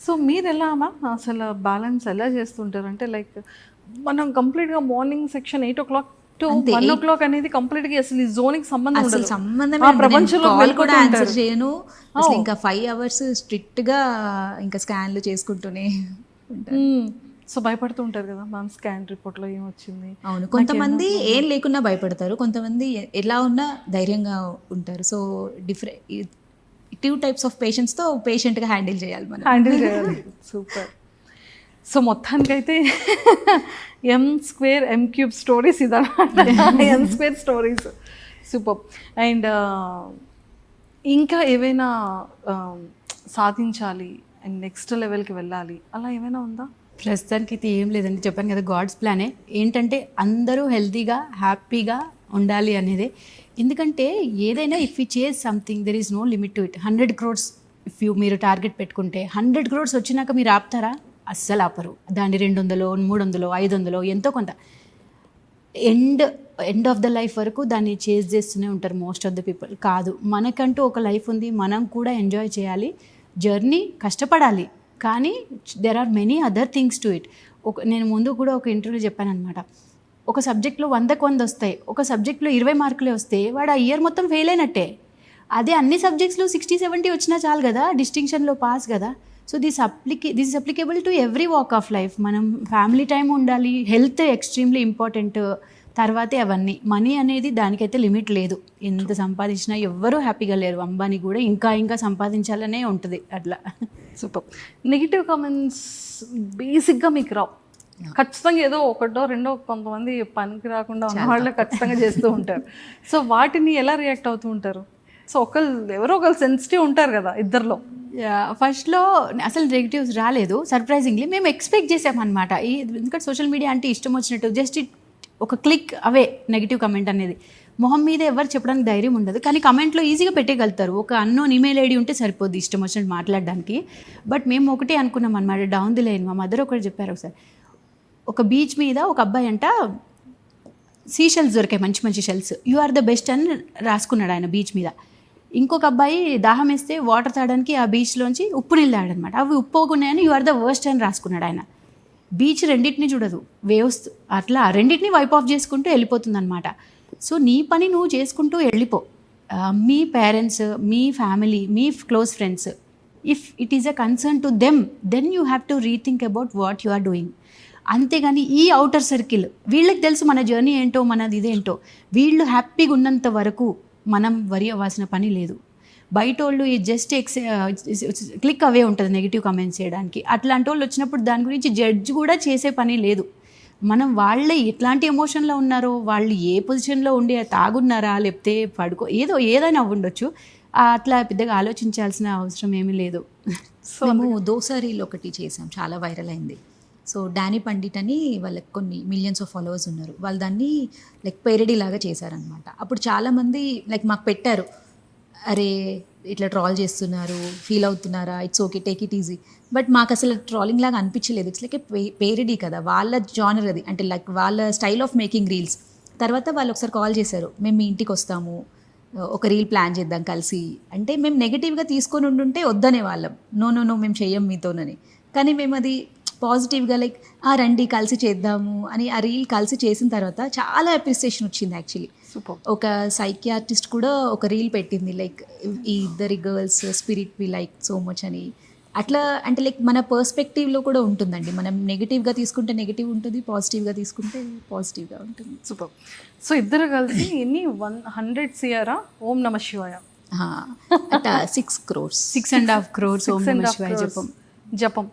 సో మీరు ఎలా అమ్మా అసలు బ్యాలెన్స్ ఎలా చేస్తుంటారు? అంటే లైక్ మనం కంప్లీట్గా morning section 8 o'clock to 1 o'clock అనేది కంప్లీట్గా అసలు ఈ జోన్కి సంబంధం అసలు ఉండదు. సంబంధమే ఆ ప్రపంచంలో కాల్ కూడా వెళ్ళిపోతూ ఆన్సర్ ఉంటారు. చేయను అసలు. ఇంకా 5 hours స్ట్రిక్ట్ గా ఇంకా స్కాన్లు చేసుకుంటూనే ఉంటారు. సో భయపడుతూ ఉంటారు కదా మ్యామ్, స్కాన్ రిపోర్ట్లో ఏమొచ్చింది. అవును, కొంతమంది ఏం లేకున్నా భయపడతారు, కొంతమంది ఎలా ఉన్నా ధైర్యంగా ఉంటారు. సో డిఫరెంట్ 2 types ఆఫ్ పేషెంట్స్తో పేషెంట్గా హ్యాండిల్ చేయాలి మనం. హ్యాండిల్ చేయాలి. సూపర్. సో మొత్తానికైతే M2M3 స్టోరీస్ ఇదన్నమాట. M2 stories super. అండ్ ఇంకా ఏవైనా సాధించాలి అండ్ నెక్స్ట్ లెవెల్కి వెళ్ళాలి అలా ఏమైనా ఉందా? ప్రస్తుతానికి అయితే ఏం లేదండి, చెప్పాను కదా గాడ్స్ ప్లానే. ఏంటంటే అందరూ హెల్తీగా హ్యాపీగా ఉండాలి అనేదే. ఎందుకంటే ఏదైనా if you chase something there is no limit to it. 100 crores ఇఫ్ మీరు టార్గెట్ పెట్టుకుంటే 100 crores వచ్చినాక మీరు ఆపుతారా? అస్సలు ఆపరు. దాన్ని 200, 300, 500 ఎంతో కొంత ఎండ్ ఆఫ్ ద లైఫ్ వరకు దాన్ని చేజ్ చేస్తూనే ఉంటారు మోస్ట్ ఆఫ్ ద పీపుల్. కాదు, మనకంటూ ఒక లైఫ్ ఉంది, మనం కూడా ఎంజాయ్ చేయాలి, జర్నీ కష్టపడాలి, కానీ there are many other things to it. నేను ముందు కూడా ఒక ఇంటర్వ్యూ చెప్పాను అనమాట. ఒక సబ్జెక్ట్లో 100కు 100 వస్తాయి, ఒక సబ్జెక్ట్లో 20 మార్కులే వస్తే వాడు ఆ ఇయర్ మొత్తం ఫెయిల్ అయినట్టే. అదే అన్ని సబ్జెక్ట్స్లో 60-70 వచ్చినా చాలు కదా, డిస్టింక్షన్లో పాస్ కదా. So this is applicable to every walk of life. మనం ఫ్యామిలీ టైం ఉండాలి, హెల్త్ ఎక్స్ట్రీమ్లీ ఇంపార్టెంట్, తర్వాతే అవన్నీ. మనీ అనేది దానికైతే లిమిట్ లేదు, ఎంత సంపాదించినా ఎవ్వరూ హ్యాపీగా లేరు. అంబానీ కూడా ఇంకా సంపాదించాలనే ఉంటుంది అట్లా. సూపర్. నెగిటివ్ కామెంట్స్ బేసిక్గా మీకు రావు, ఖచ్చితంగా ఏదో ఒకటో రెండో కొంతమంది పనికి రాకుండా ఉన్న వాళ్ళు ఖచ్చితంగా చేస్తూ ఉంటారు. సో వాటిని ఎలా రియాక్ట్ అవుతూ ఉంటారు? సో ఎవరో ఒకరు సెన్సిటివ్ ఉంటారు కదా ఇద్దరిలో. ఫస్ట్లో అసలు నెగిటివ్స్ రాలేదు, సర్ప్రైజింగ్లీ. మేము ఎక్స్పెక్ట్ చేసామన్నమాట. ఎందుకంటే సోషల్ మీడియా అంటే ఇష్టం వచ్చినట్టు జస్ట్ ఒక క్లిక్ అవే నెగిటివ్ కమెంట్ అనేది. మొహం మీద ఎవరు చెప్పడానికి ధైర్యం ఉండదు, కానీ కమెంట్లో ఈజీగా పెట్టగలుగుతారు. ఒక అన్నోన్ ఈమెయిల్ ఐడి ఉంటే సరిపోద్ది ఇష్టం వచ్చినట్టు మాట్లాడడానికి. బట్ మేము ఒకటే అనుకున్నాం అనమాట, డౌన్ ది లైన్. మా మదర్ ఒకటి చెప్పారు ఒకసారి, ఒక బీచ్ మీద ఒక అబ్బాయి అంట సీ షెల్స్ దొరికాయి, మంచి shells, you are the best అని రాసుకున్నాడు ఆయన బీచ్ మీద. ఇంకొక అబ్బాయి దాహం వేస్తే వాటర్ తాగడానికి ఆ బీచ్లోంచి ఉప్పు నీళ్ళు తాగడనమాట, అవి ఉప్పుకున్నాయని యు ఆర్ ద వర్స్ట్ అని రాసుకున్నాడు ఆయన. బీచ్ రెండింటిని చూడదు, వేవ్స్ అట్లా రెండింటిని వైప్ ఆఫ్ చేసుకుంటూ వెళ్ళిపోతుంది అనమాట. సో నీ పని నువ్వు చేసుకుంటూ వెళ్ళిపో. మీ పేరెంట్స్, మీ ఫ్యామిలీ, మీ close friends, if it is a concern to them, then you have to rethink about what you are doing. అంతేగాని ఈ అవుటర్ సర్కిల్ వీళ్ళకి తెలుసు మన జర్నీ ఏంటో, మనది ఇదేంటో. వీళ్ళు హ్యాపీగా ఉన్నంత వరకు మనం వరి అవ్వాల్సిన పని లేదు. బయట వాళ్ళు ఈ జస్ట్ క్లిక్ అవే ఉంటుంది నెగిటివ్ కమెంట్స్ చేయడానికి. అట్లాంటి వాళ్ళు వచ్చినప్పుడు దాని గురించి జడ్జ్ కూడా చేసే పని లేదు. మనం వాళ్ళే ఎట్లాంటి ఎమోషన్లో ఉన్నారో, వాళ్ళు ఏ పొజిషన్లో ఉండి తాగున్నారా లేకపోతే ఏదైనా ఉండొచ్చు, అట్లా పెద్దగా ఆలోచించాల్సిన అవసరం ఏమీ లేదు. మేము దోసా రీల్ ఒకటి చేసాం, చాలా వైరల్ అయింది. సో డానీ పండిట్ అని వాళ్ళకి కొన్ని మిలియన్స్ ఆఫ్ ఫాలోవర్స్ ఉన్నారు, వాళ్ళు దాన్ని లైక్ పేరడీ లాగా చేశారనమాట. అప్పుడు చాలామంది లైక్ మాకు పెట్టారు, అరే ఇట్లా ట్రాల్ చేస్తున్నారు, ఫీల్ అవుతున్నారా, it's okay, take it easy. But మాకు అసలు ట్రాలింగ్ లాగా అనిపించలేదు. ఇట్స్ లైక్ పేరడీ కదా, వాళ్ళ జానర్ అది, అంటే లైక్ వాళ్ళ స్టైల్ ఆఫ్ మేకింగ్ రీల్స్. తర్వాత వాళ్ళు ఒకసారి కాల్ చేశారు, మేము మీ ఇంటికి వస్తాము, ఒక రీల్ ప్లాన్ చేద్దాం కలిసి అంటే. మేము నెగిటివ్గా తీసుకొని ఉండుంటే వద్దనే వాళ్ళం, నో మేము చెయ్యం మీతోనని. కానీ మేము అది పాజిటివ్గా లైక్ రండి కలిసి చేద్దాము అని ఆ రీల్ కలిసి చేసిన తర్వాత చాలా అప్రిసియేషన్ వచ్చింది యాక్చువల్లీ. ఒక సైకియాట్రిస్ట్ కూడా ఒక రీల్ పెట్టింది, లైక్ ఈ ఇద్దరి girls spirit we like so much అని. అట్లా అంటే లైక్ మన పర్స్పెక్టివ్లో కూడా ఉంటుందండి. మనం నెగిటివ్గా తీసుకుంటే నెగిటివ్ ఉంటుంది, పాజిటివ్గా తీసుకుంటే పాజిటివ్గా ఉంటుంది. సూపర్. సో ఇద్దరు కలిసి ఎన్ని 100 CR ఓం నమ శివాయ అట 6 crores 6.5 crores ఓం నమ శివాయ జపం.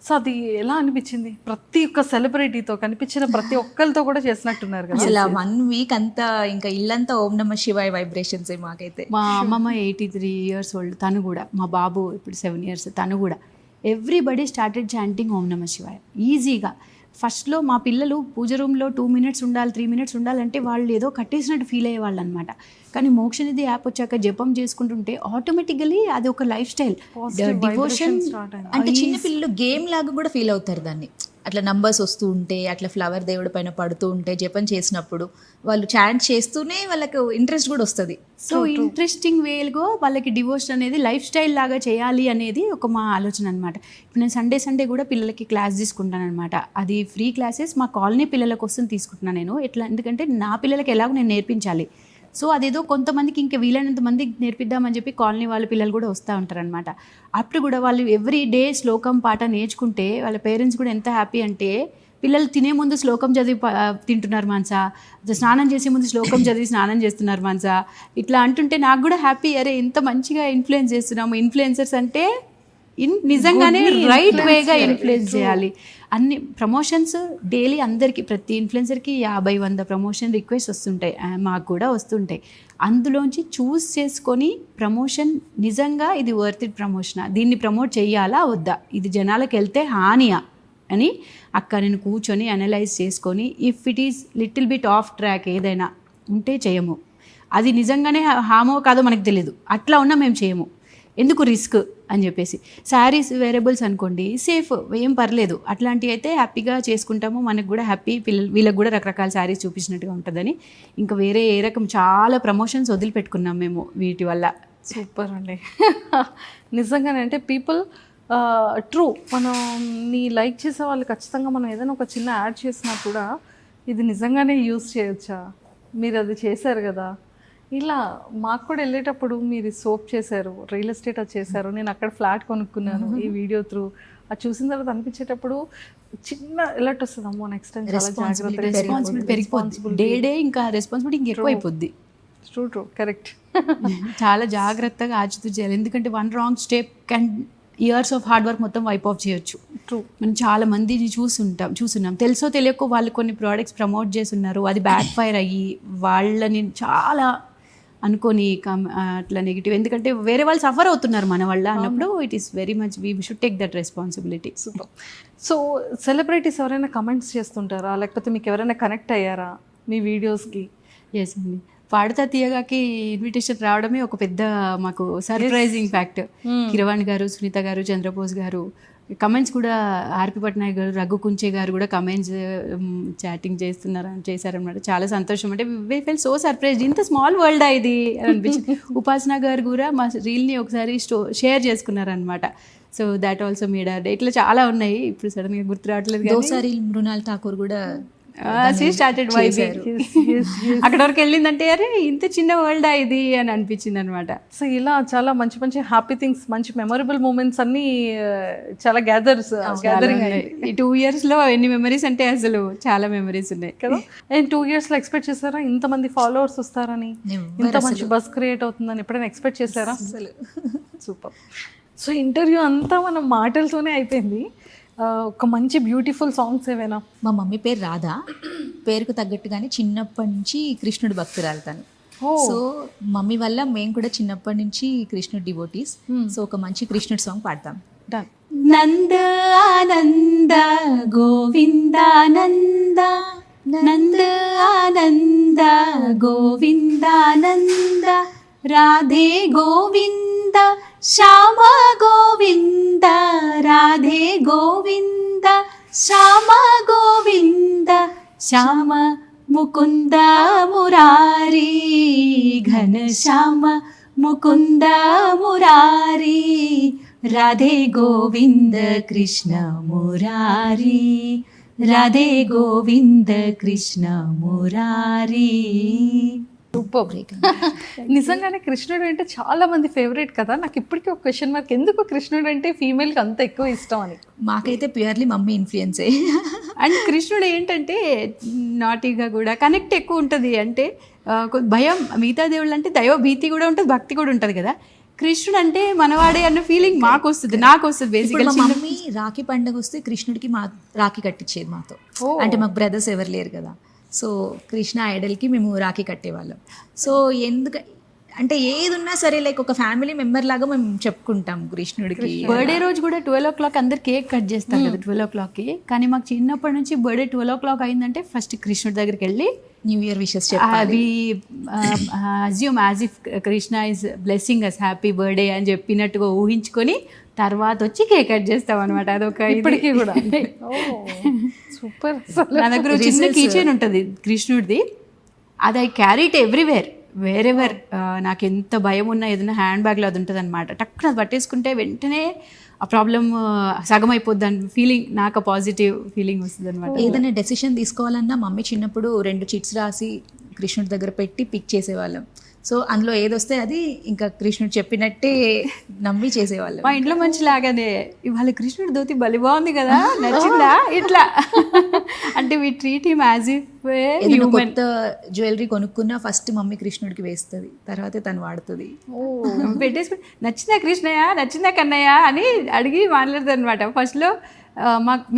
సో అది ఎలా అనిపించింది? ప్రతి ఒక్క సెలబ్రిటీతో కనిపించిన ప్రతి ఒక్కరితో కూడా చేసినట్టున్నారు కదా. అసలు 1 week అంతా ఇంకా ఇల్లంతా ఓం నమ శివాయ వైబ్రేషన్స్ మాకైతే. మా అమ్మమ్మ 83 years old, తను కూడా. మా బాబు ఇప్పుడు 7 years, తను కూడా ఎవ్రీబడి స్టార్టెడ్ చాంటింగ్ ఓం నమ శివాయ ఈజీగా. ఫస్ట్లో మా పిల్లలు పూజ రూమ్లో 2 minutes ఉండాలి, 3 minutes ఉండాలంటే వాళ్ళు ఏదో కట్టేసినట్టు ఫీల్ అయ్యేవాళ్ళు అనమాట. కానీ మోక్షనిధి యాప్ వచ్చాక జపం చేసుకుంటుంటే ఆటోమేటికలీ అది ఒక లైఫ్ స్టైల్, డివోషన్. అంటే చిన్న పిల్లలు గేమ్ లాగా కూడా ఫీల్ అవుతారు దాన్ని. అట్లా నంబర్స్ వస్తూ ఉంటే, అట్లా ఫ్లవర్ దేవుడి పైన పడుతూ ఉంటే, జపం చేసినప్పుడు వాళ్ళు చాంట్ చేస్తూనే వాళ్ళకు ఇంట్రెస్ట్ కూడా వస్తుంది. సో ఇంట్రెస్టింగ్ వేలుగా వాళ్ళకి డివోషన్ అనేది లైఫ్ స్టైల్ లాగా చేయాలి అనేది ఒక మా ఆలోచన అనమాట. ఇప్పుడు నేను సండే కూడా పిల్లలకి క్లాస్ తీసుకుంటాను అనమాట. అది ఫ్రీ క్లాసెస్ మా కాలనీ పిల్లల కోసం తీసుకుంటున్నాను నేను. ఎట్లా, ఎందుకంటే నా పిల్లలకి ఎలాగో నేను నేర్పించాలి. సో అదేదో కొంతమందికి ఇంకా వీలైనంత మందికి నేర్పిద్దామని చెప్పి కాలనీ వాళ్ళ పిల్లలు కూడా వస్తూ ఉంటారనమాట. అప్పుడు కూడా వాళ్ళు ఎవ్రీ డే శ్లోకం పాట నేర్చుకుంటే వాళ్ళ పేరెంట్స్ కూడా ఎంత హ్యాపీ అంటే, పిల్లలు తినే ముందు శ్లోకం చదివి తింటున్నారు మాన్సా, స్నానం చేసే ముందు శ్లోకం చదివి స్నానం చేస్తున్నారు మాన్సా, ఇట్లా అంటుంటే నాకు కూడా హ్యాపీ. అరే ఎంత మంచిగా ఇన్ఫ్లుయెన్స్ చేస్తున్నాము. ఇన్ఫ్లుయెన్సర్స్ అంటే నిజంగానే రైట్ వేగా ఇన్ఫ్లుయెన్స్ చేయాలి. అన్ని ప్రమోషన్స్ డైలీ అందరికీ, ప్రతి ఇన్ఫ్లుయెన్సర్కి 50-100 ప్రమోషన్ రిక్వెస్ట్ వస్తుంటాయి, మాకు కూడా వస్తుంటాయి. అందులోంచి చూస్ చేసుకొని ప్రమోషన్ నిజంగా ఇది వర్త్ ఇట్ ప్రమోషనా, దీన్ని ప్రమోట్ చేయాలా వద్దా, ఇది జనాలకు వెళ్తే హానియా అని అక్కడ నేను కూర్చొని అనలైజ్ చేసుకొని, if it is little bit of track ఏదైనా ఉంటే చేయము. అది నిజంగానే హామో కాదో మనకు తెలియదు, అట్లా ఉన్నా మేము చేయము, ఎందుకు రిస్క్ అని చెప్పేసి. శారీస్ వేరియబుల్స్ అనుకోండి, సేఫ్, ఏం పర్లేదు, అట్లాంటివి అయితే హ్యాపీగా చేసుకుంటాము, మనకు కూడా హ్యాపీ, వీళ్ళకి కూడా రకరకాల శారీస్ చూపించినట్టుగా ఉంటుందని ఇంకా వేరే ఏ రకం చాలా ప్రమోషన్స్ వదిలిపెట్టుకున్నాం మేము వీటి వల్ల. సూపర్ అండి. నిజంగానే అంటే పీపుల్ ట్రూ, మనం నీ లైక్ చేసే వాళ్ళు ఖచ్చితంగా మనం ఏదైనా ఒక చిన్న యాడ్ చేసినా కూడా ఇది నిజంగానే యూస్ చేయొచ్చా, మీరు అది చేశారు కదా. ఇలా మాకు కూడా వెళ్ళేటప్పుడు మీరు సోప్ చేశారు, రియల్ ఎస్టేట్ అది చేశారు, నేను అక్కడ ఫ్లాట్ కొనుక్కున్నాను ఈ వీడియో త్రూ. అది చూసిన తర్వాత అనిపించేటప్పుడు చిన్న ఎలర్ట్ వస్తుంది, అమ్మో నెక్స్ట్ టైం చాలా జాగ్రత్తగా, రెస్పాన్సిబిలిటీ పెరిగిపోతుంది, డే ఇంకా రెస్పాన్సిబిలిటీ ఇంకెక్కువ అయిపోద్ది. True correct. చాలా జాగ్రత్తగా ఆచితూ చేయాలి, ఎందుకంటే 1 wrong step can years of hard work మొత్తం వైప్ ఆఫ్ చేయొచ్చు. ట్రూ. మనం చాలా మందిని చూస్తున్నాం, తెలుసో తెలియకో వాళ్ళు కొన్ని ప్రోడక్ట్స్ ప్రమోట్ చేస్తున్నారు, అది బ్యాక్ ఫైర్ అయ్యి వాళ్ళని చాలా అనుకొని అట్లా నెగిటివ్, ఎందుకంటే వేరే వాళ్ళు సఫర్ అవుతున్నారు మన వల్ల అన్నప్పుడు it is very much we should take that responsibility. Super. So celebrities ఎవరైనా కమెంట్స్ చేస్తుంటారా, లేకపోతే మీకు ఎవరైనా కనెక్ట్ అయ్యారా మీ వీడియోస్కి? ఎస్ అండి, పాడుతా తీయగాకి ఇన్విటేషన్ రావడమే ఒక పెద్ద మాకు సర్ప్రైజింగ్ ఫ్యాక్ట్. కిరవాణి గారు, సునీత గారు, చంద్రబోస్ గారు కమెంట్స్ కూడా, ఆర్పి పట్నాయక్ గారు, రఘు కుంచే గారు కూడా కమెంట్స్ చాటింగ్ చేశారనమాట. చాలా సంతోషం. అంటే వి ఫెల్ సో సర్ప్రైజ్డ్, ఇంత స్మాల్ వరల్డ్ ఇది అని అనిపించింది. ఉపాసన గారు కూడా మా రీల్ని ఒకసారి షేర్ చేసుకున్నారనమాట. So that also made our day. ఇట్లా చాలా ఉన్నాయి, ఇప్పుడు సడన్గా గుర్తు రావట్లేదు. ఒకసారి మృణాల్ ఠాకూర్ కూడా స్టార్టెడ్ అక్కడ వరకు వెళ్ళిందంటే అరే ఇంత చిన్న వరల్డ్ ఇది అని అనిపించింది అనమాట. సో ఇలా చాలా మంచి మంచి హ్యాపీ థింగ్స్, మంచి మెమొరబుల్ మూమెంట్స్ అన్నీ చాలా గ్యాదరింగ్ ఈ 2 yearsలో ఎన్ని మెమరీస్ అంటే అసలు చాలా మెమరీస్ ఉన్నాయి కదా. అండ్ 2 yearsలో ఎక్స్పెక్ట్ చేశారా ఇంతమంది ఫాలోవర్స్ వస్తారని, ఇంత మంచి బస్ క్రియేట్ అవుతుందని ఎప్పుడైనా ఎక్స్పెక్ట్ చేశారా? సూపర్. సో ఇంటర్వ్యూ అంతా మనం మాటలతోనే అయిపోయింది. ఒక మంచి బ్యూటిఫుల్ సాంగ్స్ ఏవైనా? మా మమ్మీ పేరు రాధా, పేరుకు తగ్గట్టుగానే చిన్నప్పటి నుంచి కృష్ణుడు భక్తురాలు తను. సో మమ్మీ వల్ల మేము కూడా చిన్నప్పటి నుంచి కృష్ణుడు డివోటీస్. సో ఒక మంచి కృష్ణుడు సాంగ్ పాడతాం. డన్. నంద ఆనంద గోవిందానంద, నంద ఆనంద గోవిందానంద, రాధే గోవింద శ్యామ గోవింద, రాధే గోవింద శ్యామ గోవింద, శ్యామ ముకుంద మురారి, ఘన శ్యామ ముకుంద మురారి, రాధే గోవింద కృష్ణ మురారి, రాధే గోవింద కృష్ణ మురారి. నిజంగానే కృష్ణుడు అంటే చాలా మంది ఫేవరెట్ కదా. నాకు ఇప్పటికీ ఒక క్వశ్చన్ మార్క్, ఎందుకు కృష్ణుడు అంటే ఫీమేల్కి అంత ఎక్కువ ఇష్టం అని? మాకైతే ప్యూర్లీ మమ్మీ ఇన్ఫ్లుయెన్సే. అండ్ కృష్ణుడు ఏంటంటే నాటీగా కూడా కనెక్ట్ ఎక్కువ ఉంటుంది. అంటే భయం, మిగతా దేవుళ్ళు అంటే దైవ భీతి కూడా ఉంటుంది, భక్తి కూడా ఉంటుంది కదా. కృష్ణుడు అంటే మనవాడే అన్న ఫీలింగ్ మాకు వస్తుంది, నాకు వస్తుంది. బేసిక్గా మమ్మీ రాఖీ పండుగ వస్తే కృష్ణుడికి మా రాఖీ కట్టించేది మాతో. అంటే మాకు బ్రదర్స్ ఎవరు లేరు కదా. సో కృష్ణ ఐడల్కి మేము రాఖీ కట్టేవాళ్ళం. సో అంటే ఏది ఉన్నా సరే లైక్ ఒక ఫ్యామిలీ మెంబర్ లాగా మేము చెప్పుకుంటాం కృష్ణుడికి. బర్త్డే రోజు కూడా 12 o'clock అందరు కేక్ కట్ చేస్తారు కదా 12 o'clockకి. కానీ మాకు చిన్నప్పటి నుంచి బర్త్డే 12 o'clock అయిందంటే ఫస్ట్ కృష్ణుడి దగ్గరికి వెళ్ళి న్యూ ఇయర్ విషెస్ చెప్పాలి. అవి assume as if Krishna is blessing us happy birthday అని చెప్పినట్టుగా ఊహించుకొని తర్వాత వచ్చి కేక్ కట్ చేస్తాం అనమాట. అదొక ఇప్పటికీ కూడా సూపర్. నా దగ్గర ఒక చిన్న కీచైన్ ఉంటుంది కృష్ణుడిది, అది ఐ క్యారీట్ ఎవ్రీవేర్ వేరెవర్. నాకు ఎంత భయం ఉన్నా ఏదైనా హ్యాండ్ బ్యాగ్లో అది ఉంటుంది అనమాట. టక్కున అది పట్టేసుకుంటే వెంటనే ఆ ప్రాబ్లం సగం అయిపోద్ది అని ఫీలింగ్, నాకు పాజిటివ్ ఫీలింగ్ వస్తుంది అనమాట. ఏదైనా డెసిషన్ తీసుకోవాలన్నా మమ్మీ చిన్నప్పుడు 2 చిట్స్ రాసి కృష్ణుడి దగ్గర పెట్టి పిక్ చేసేవాళ్ళం. సో అందులో ఏదొస్తే అది ఇంకా కృష్ణుడు చెప్పినట్టే నమ్మి చేసేవాళ్ళం. మా ఇంట్లో మంచి లాగానే ఇవాళ కృష్ణుడి ధోతి బలి బాగుంది కదా, నచ్చిందా, ఇట్లా అంటే we treat him as if ఏదైనా కొత్త జ్యువెలరీ కొనుక్కున్నా ఫస్ట్ మమ్మీ కృష్ణుడికి వేస్తుంది, తర్వాత తను వాడుతుంది. పెట్టేసుకుని నచ్చిందా కృష్ణయ్య, నచ్చిందా కన్నయ్య అని అడిగి మాట్లాడుతుంది అనమాట. ఫస్ట్లో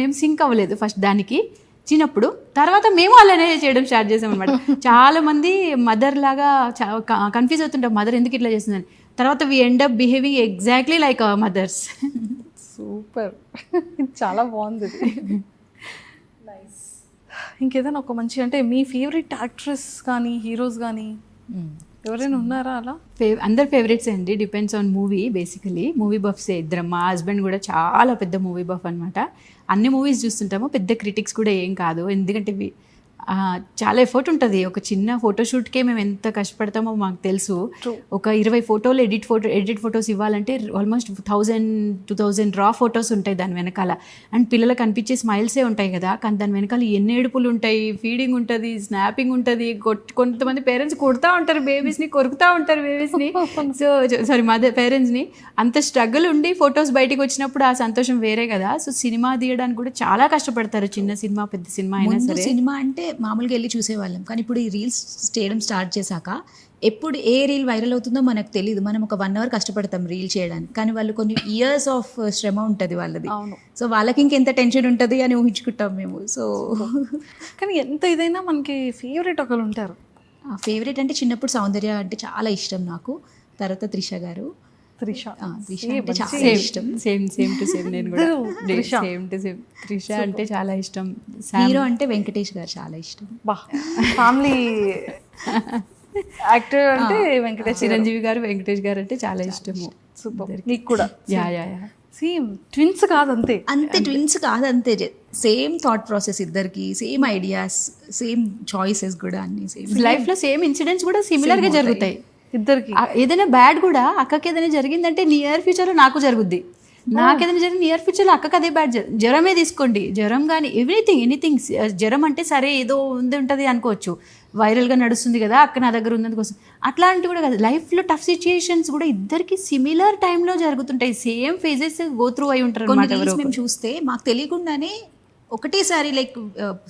మేము సింక్ అవ్వలేదు ఫస్ట్ దానికి చిన్నప్పుడు, తర్వాత మేము అలానే చేయడం స్టార్ట్ చేసాం అనమాట. చాలా మంది మదర్ లాగా కన్ఫ్యూజ్ అవుతుంటాం, మదర్ ఎందుకు ఇట్లా చేస్తుందని. తర్వాత we end up behaving exactly like our mothers. Super, చాలా బాగుంది. ఇంకేదైనా ఒక మంచి అంటే మీ ఫేవరెట్ యాక్ట్రెస్ కానీ హీరోస్ కానీ ఎవరైనా ఉన్నారా అలా? అందరు ఫేవరెట్స్ అండి, depends on movie. Basically movie బఫ్సే ఇద్దరం. మా హస్బెండ్ కూడా చాలా పెద్ద మూవీ బఫ్ అనమాట. అన్ని మూవీస్ చూస్తుంటాము, పెద్ద క్రిటిక్స్ కూడా ఏం కాదు. ఎందుకంటే చాలా ఎఫర్ట్ ఉంటుంది. ఒక చిన్న ఫోటోషూట్కే మేము ఎంత కష్టపడతామో మాకు తెలుసు. ఒక 20 ఫోటోలు ఎడిట్ ఫొటోస్ ఇవ్వాలంటే ఆల్మోస్ట్ 1000-2000 రా ఫొటోస్ ఉంటాయి దాని వెనకాల. అండ్ పిల్లలకు కనిపించే స్మైల్సే ఉంటాయి కదా, కానీ దాని వెనకాల ఎన్ని ఏడుపులు ఉంటాయి, ఫీడింగ్ ఉంటుంది, స్నాపింగ్ ఉంటుంది. కొంతమంది పేరెంట్స్ కొడుతూ ఉంటారు బేబీస్ని, కొరుకుతూ ఉంటారు బేబీస్ని. పేరెంట్స్ని. అంత స్ట్రగుల్ ఉండి ఫొటోస్ బయటికి వచ్చినప్పుడు ఆ సంతోషం వేరే కదా. సో సినిమా తీయడానికి కూడా చాలా కష్టపడతారు, చిన్న సినిమా పెద్ద సినిమా అయినా సరే. సినిమా అంటే మామూలుగా వెళ్ళి చూసేవాళ్ళం, కానీ ఇప్పుడు ఈ రీల్స్ చేయడం స్టార్ట్ చేశాక ఎప్పుడు ఏ రీల్ వైరల్ అవుతుందో మనకు తెలియదు. మనం ఒక 1 hour కష్టపడతాం రీల్ చేయడానికి, కానీ వాళ్ళు కొన్ని ఇయర్స్ ఆఫ్ శ్రమ ఉంటుంది వాళ్ళది. సో వాళ్ళకి ఇంకెంత టెన్షన్ ఉంటుంది అని ఊహించుకుంటాం మేము. సో కానీ ఎంత ఇదైనా మనకి ఫేవరెట్ ఒకరు ఉంటారు. ఫేవరెట్ అంటే చిన్నప్పుడు సౌందర్య అంటే చాలా ఇష్టం నాకు. తర్వాత త్రిష గారు. త్రిష అంటే చాలా ఇష్టం. సేమ్ టు సేమ్ నేను కూడా సేమ్ టు సేమ్. త్రిష అంటే చాలా ఇష్టం. హీరో అంటే వెంకటేష్ గారు చాలా ఇష్టం. ఫ్యామిలీ యాక్టర్ అంటే వెంకటేష్, చిరంజీవి గారు, వెంకటేష్ గారు అంటే చాలా ఇష్టము. సూపర్. నీకు కూడా? యా సేమ్ ట్విన్స్ కాదంతే. ట్విన్స్ కాదంతే, సేమ్ థాట్ ప్రాసెస్ ఇద్దరికి, సేమ్ ఐడియాస్, సేమ్ చాయిసెస్ కూడా అన్ని సేమ్. లైఫ్లో సేమ్ ఇన్సిడెంట్స్ కూడా సిమిలర్ గా జరుగుతాయి ఇద్దరికి. ఏదైనా బ్యాడ్ కూడా అక్కకి ఏదైనా జరిగిందంటే నియర్ ఫ్యూచర్లో నాకు జరుగుద్ది, నాకు ఏదైనా జరిగింది నియర్ ఫ్యూచర్లో అక్కకి అదే బ్యాడ్. జ్వరమే తీసుకోండి, జ్వరం కానీ ఎనీథింగ్. జ్వరం అంటే సరే ఏదో ఉంటుంది అనుకోవచ్చు, వైరల్గా నడుస్తుంది కదా అక్క నా దగ్గర ఉన్నందుకు కోసం, అట్లాంటివి కూడా కాదు. లైఫ్లో టఫ్ సిచ్యుయేషన్స్ కూడా ఇద్దరికి సిమిలర్ టైంలో జరుగుతుంటాయి, సేమ్ ఫేజెస్ గో త్రూ అయి ఉంటారు అన్నమాట. మేము చూస్తే మాకు తెలియకుండానే ఒకటేసారి లైక్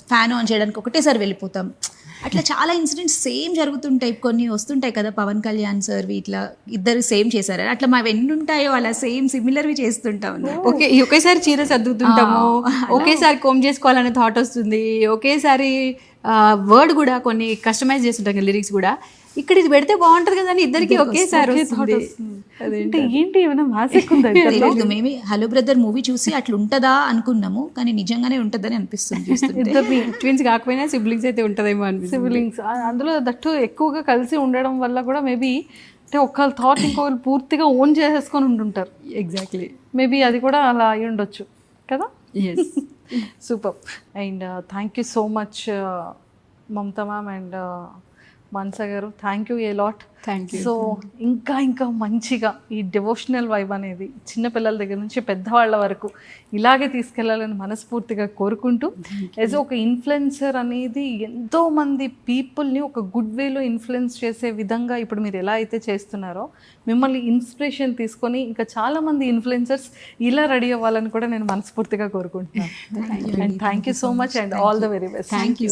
ఫ్యాన్ ఆన్ చేయడానికి ఒకటేసారి వెళ్ళిపోతాం. అట్లా చాలా ఇన్సిడెంట్స్ సేమ్ జరుగుతుంటాయి. కొన్ని వస్తుంటాయి కదా, పవన్ కళ్యాణ్ సార్ ఇట్లా ఇద్దరు సేమ్ చేశారు, అట్లా మా ఎన్ని ఉంటాయో అలా సేమ్ సిమిలర్వి చేస్తుంటాం. ఒకేసారి చీర సర్దుతుంటాము, ఒకేసారి కోమ్ చేసుకోవాలనే థాట్ వస్తుంది, ఒకేసారి వర్డ్ కూడా కొన్ని కస్టమైజ్ చేస్తుంటాం కదా లిరిక్స్ కూడా. ఇక్కడ ఇది పెడితే బాగుంటది కదా అని ఇద్దరికి ఒకేసారి ఏంటి ఏమైనా మ్యాజిక్ ఉందా? తెలియదు, మేమే హలో బ్రదర్ మూవీ చూసి అట్లా ఉంటుందా అనుకున్నాము, కానీ నిజంగానే ఉంటుందని అనిపిస్తుంది. ట్విన్స్ కాకపోయినా సిబ్లింగ్స్ అయితే ఉంటుందేమో అనిపిస్తుంది. సిబ్లింగ్స్ అందులో దట్టు ఎక్కువగా కలిసి ఉండడం వల్ల కూడా మేబీ అంటే ఒకళ్ళ థాట్ ఇంకొకరు పూర్తిగా ఓన్ చేసేసుకొని ఉంటుంటారు. ఎగ్జాక్ట్లీ, మేబీ అది కూడా అలా అయి ఉండొచ్చు కదా. Yes, super. And thank you so much Mamata ma'am and Manasa garu, thank you a lot. Thank you. So ఇంకా మంచిగా ఈ డివోషనల్ వైబ్ అనేది చిన్నపిల్లల దగ్గర నుంచి పెద్దవాళ్ళ వరకు ఇలాగే తీసుకెళ్లాలని మనస్ఫూర్తిగా కోరుకుంటూ, యాజ్ ఒక ఇన్ఫ్లుయెన్సర్ అనేది ఎంతో మంది పీపుల్ని ఒక గుడ్ వేలో ఇన్ఫ్లుయెన్స్ చేసే విధంగా ఇప్పుడు మీరు ఎలా అయితే చేస్తున్నారో, మిమ్మల్ని ఇన్స్పిరేషన్ తీసుకొని ఇంకా చాలా మంది ఇన్ఫ్లుయెన్సర్స్ ఇలా రెడీ అవ్వాలని కూడా నేను మనస్ఫూర్తిగా కోరుకుంటున్నాను. And thank you so much and all the very best. Thank you.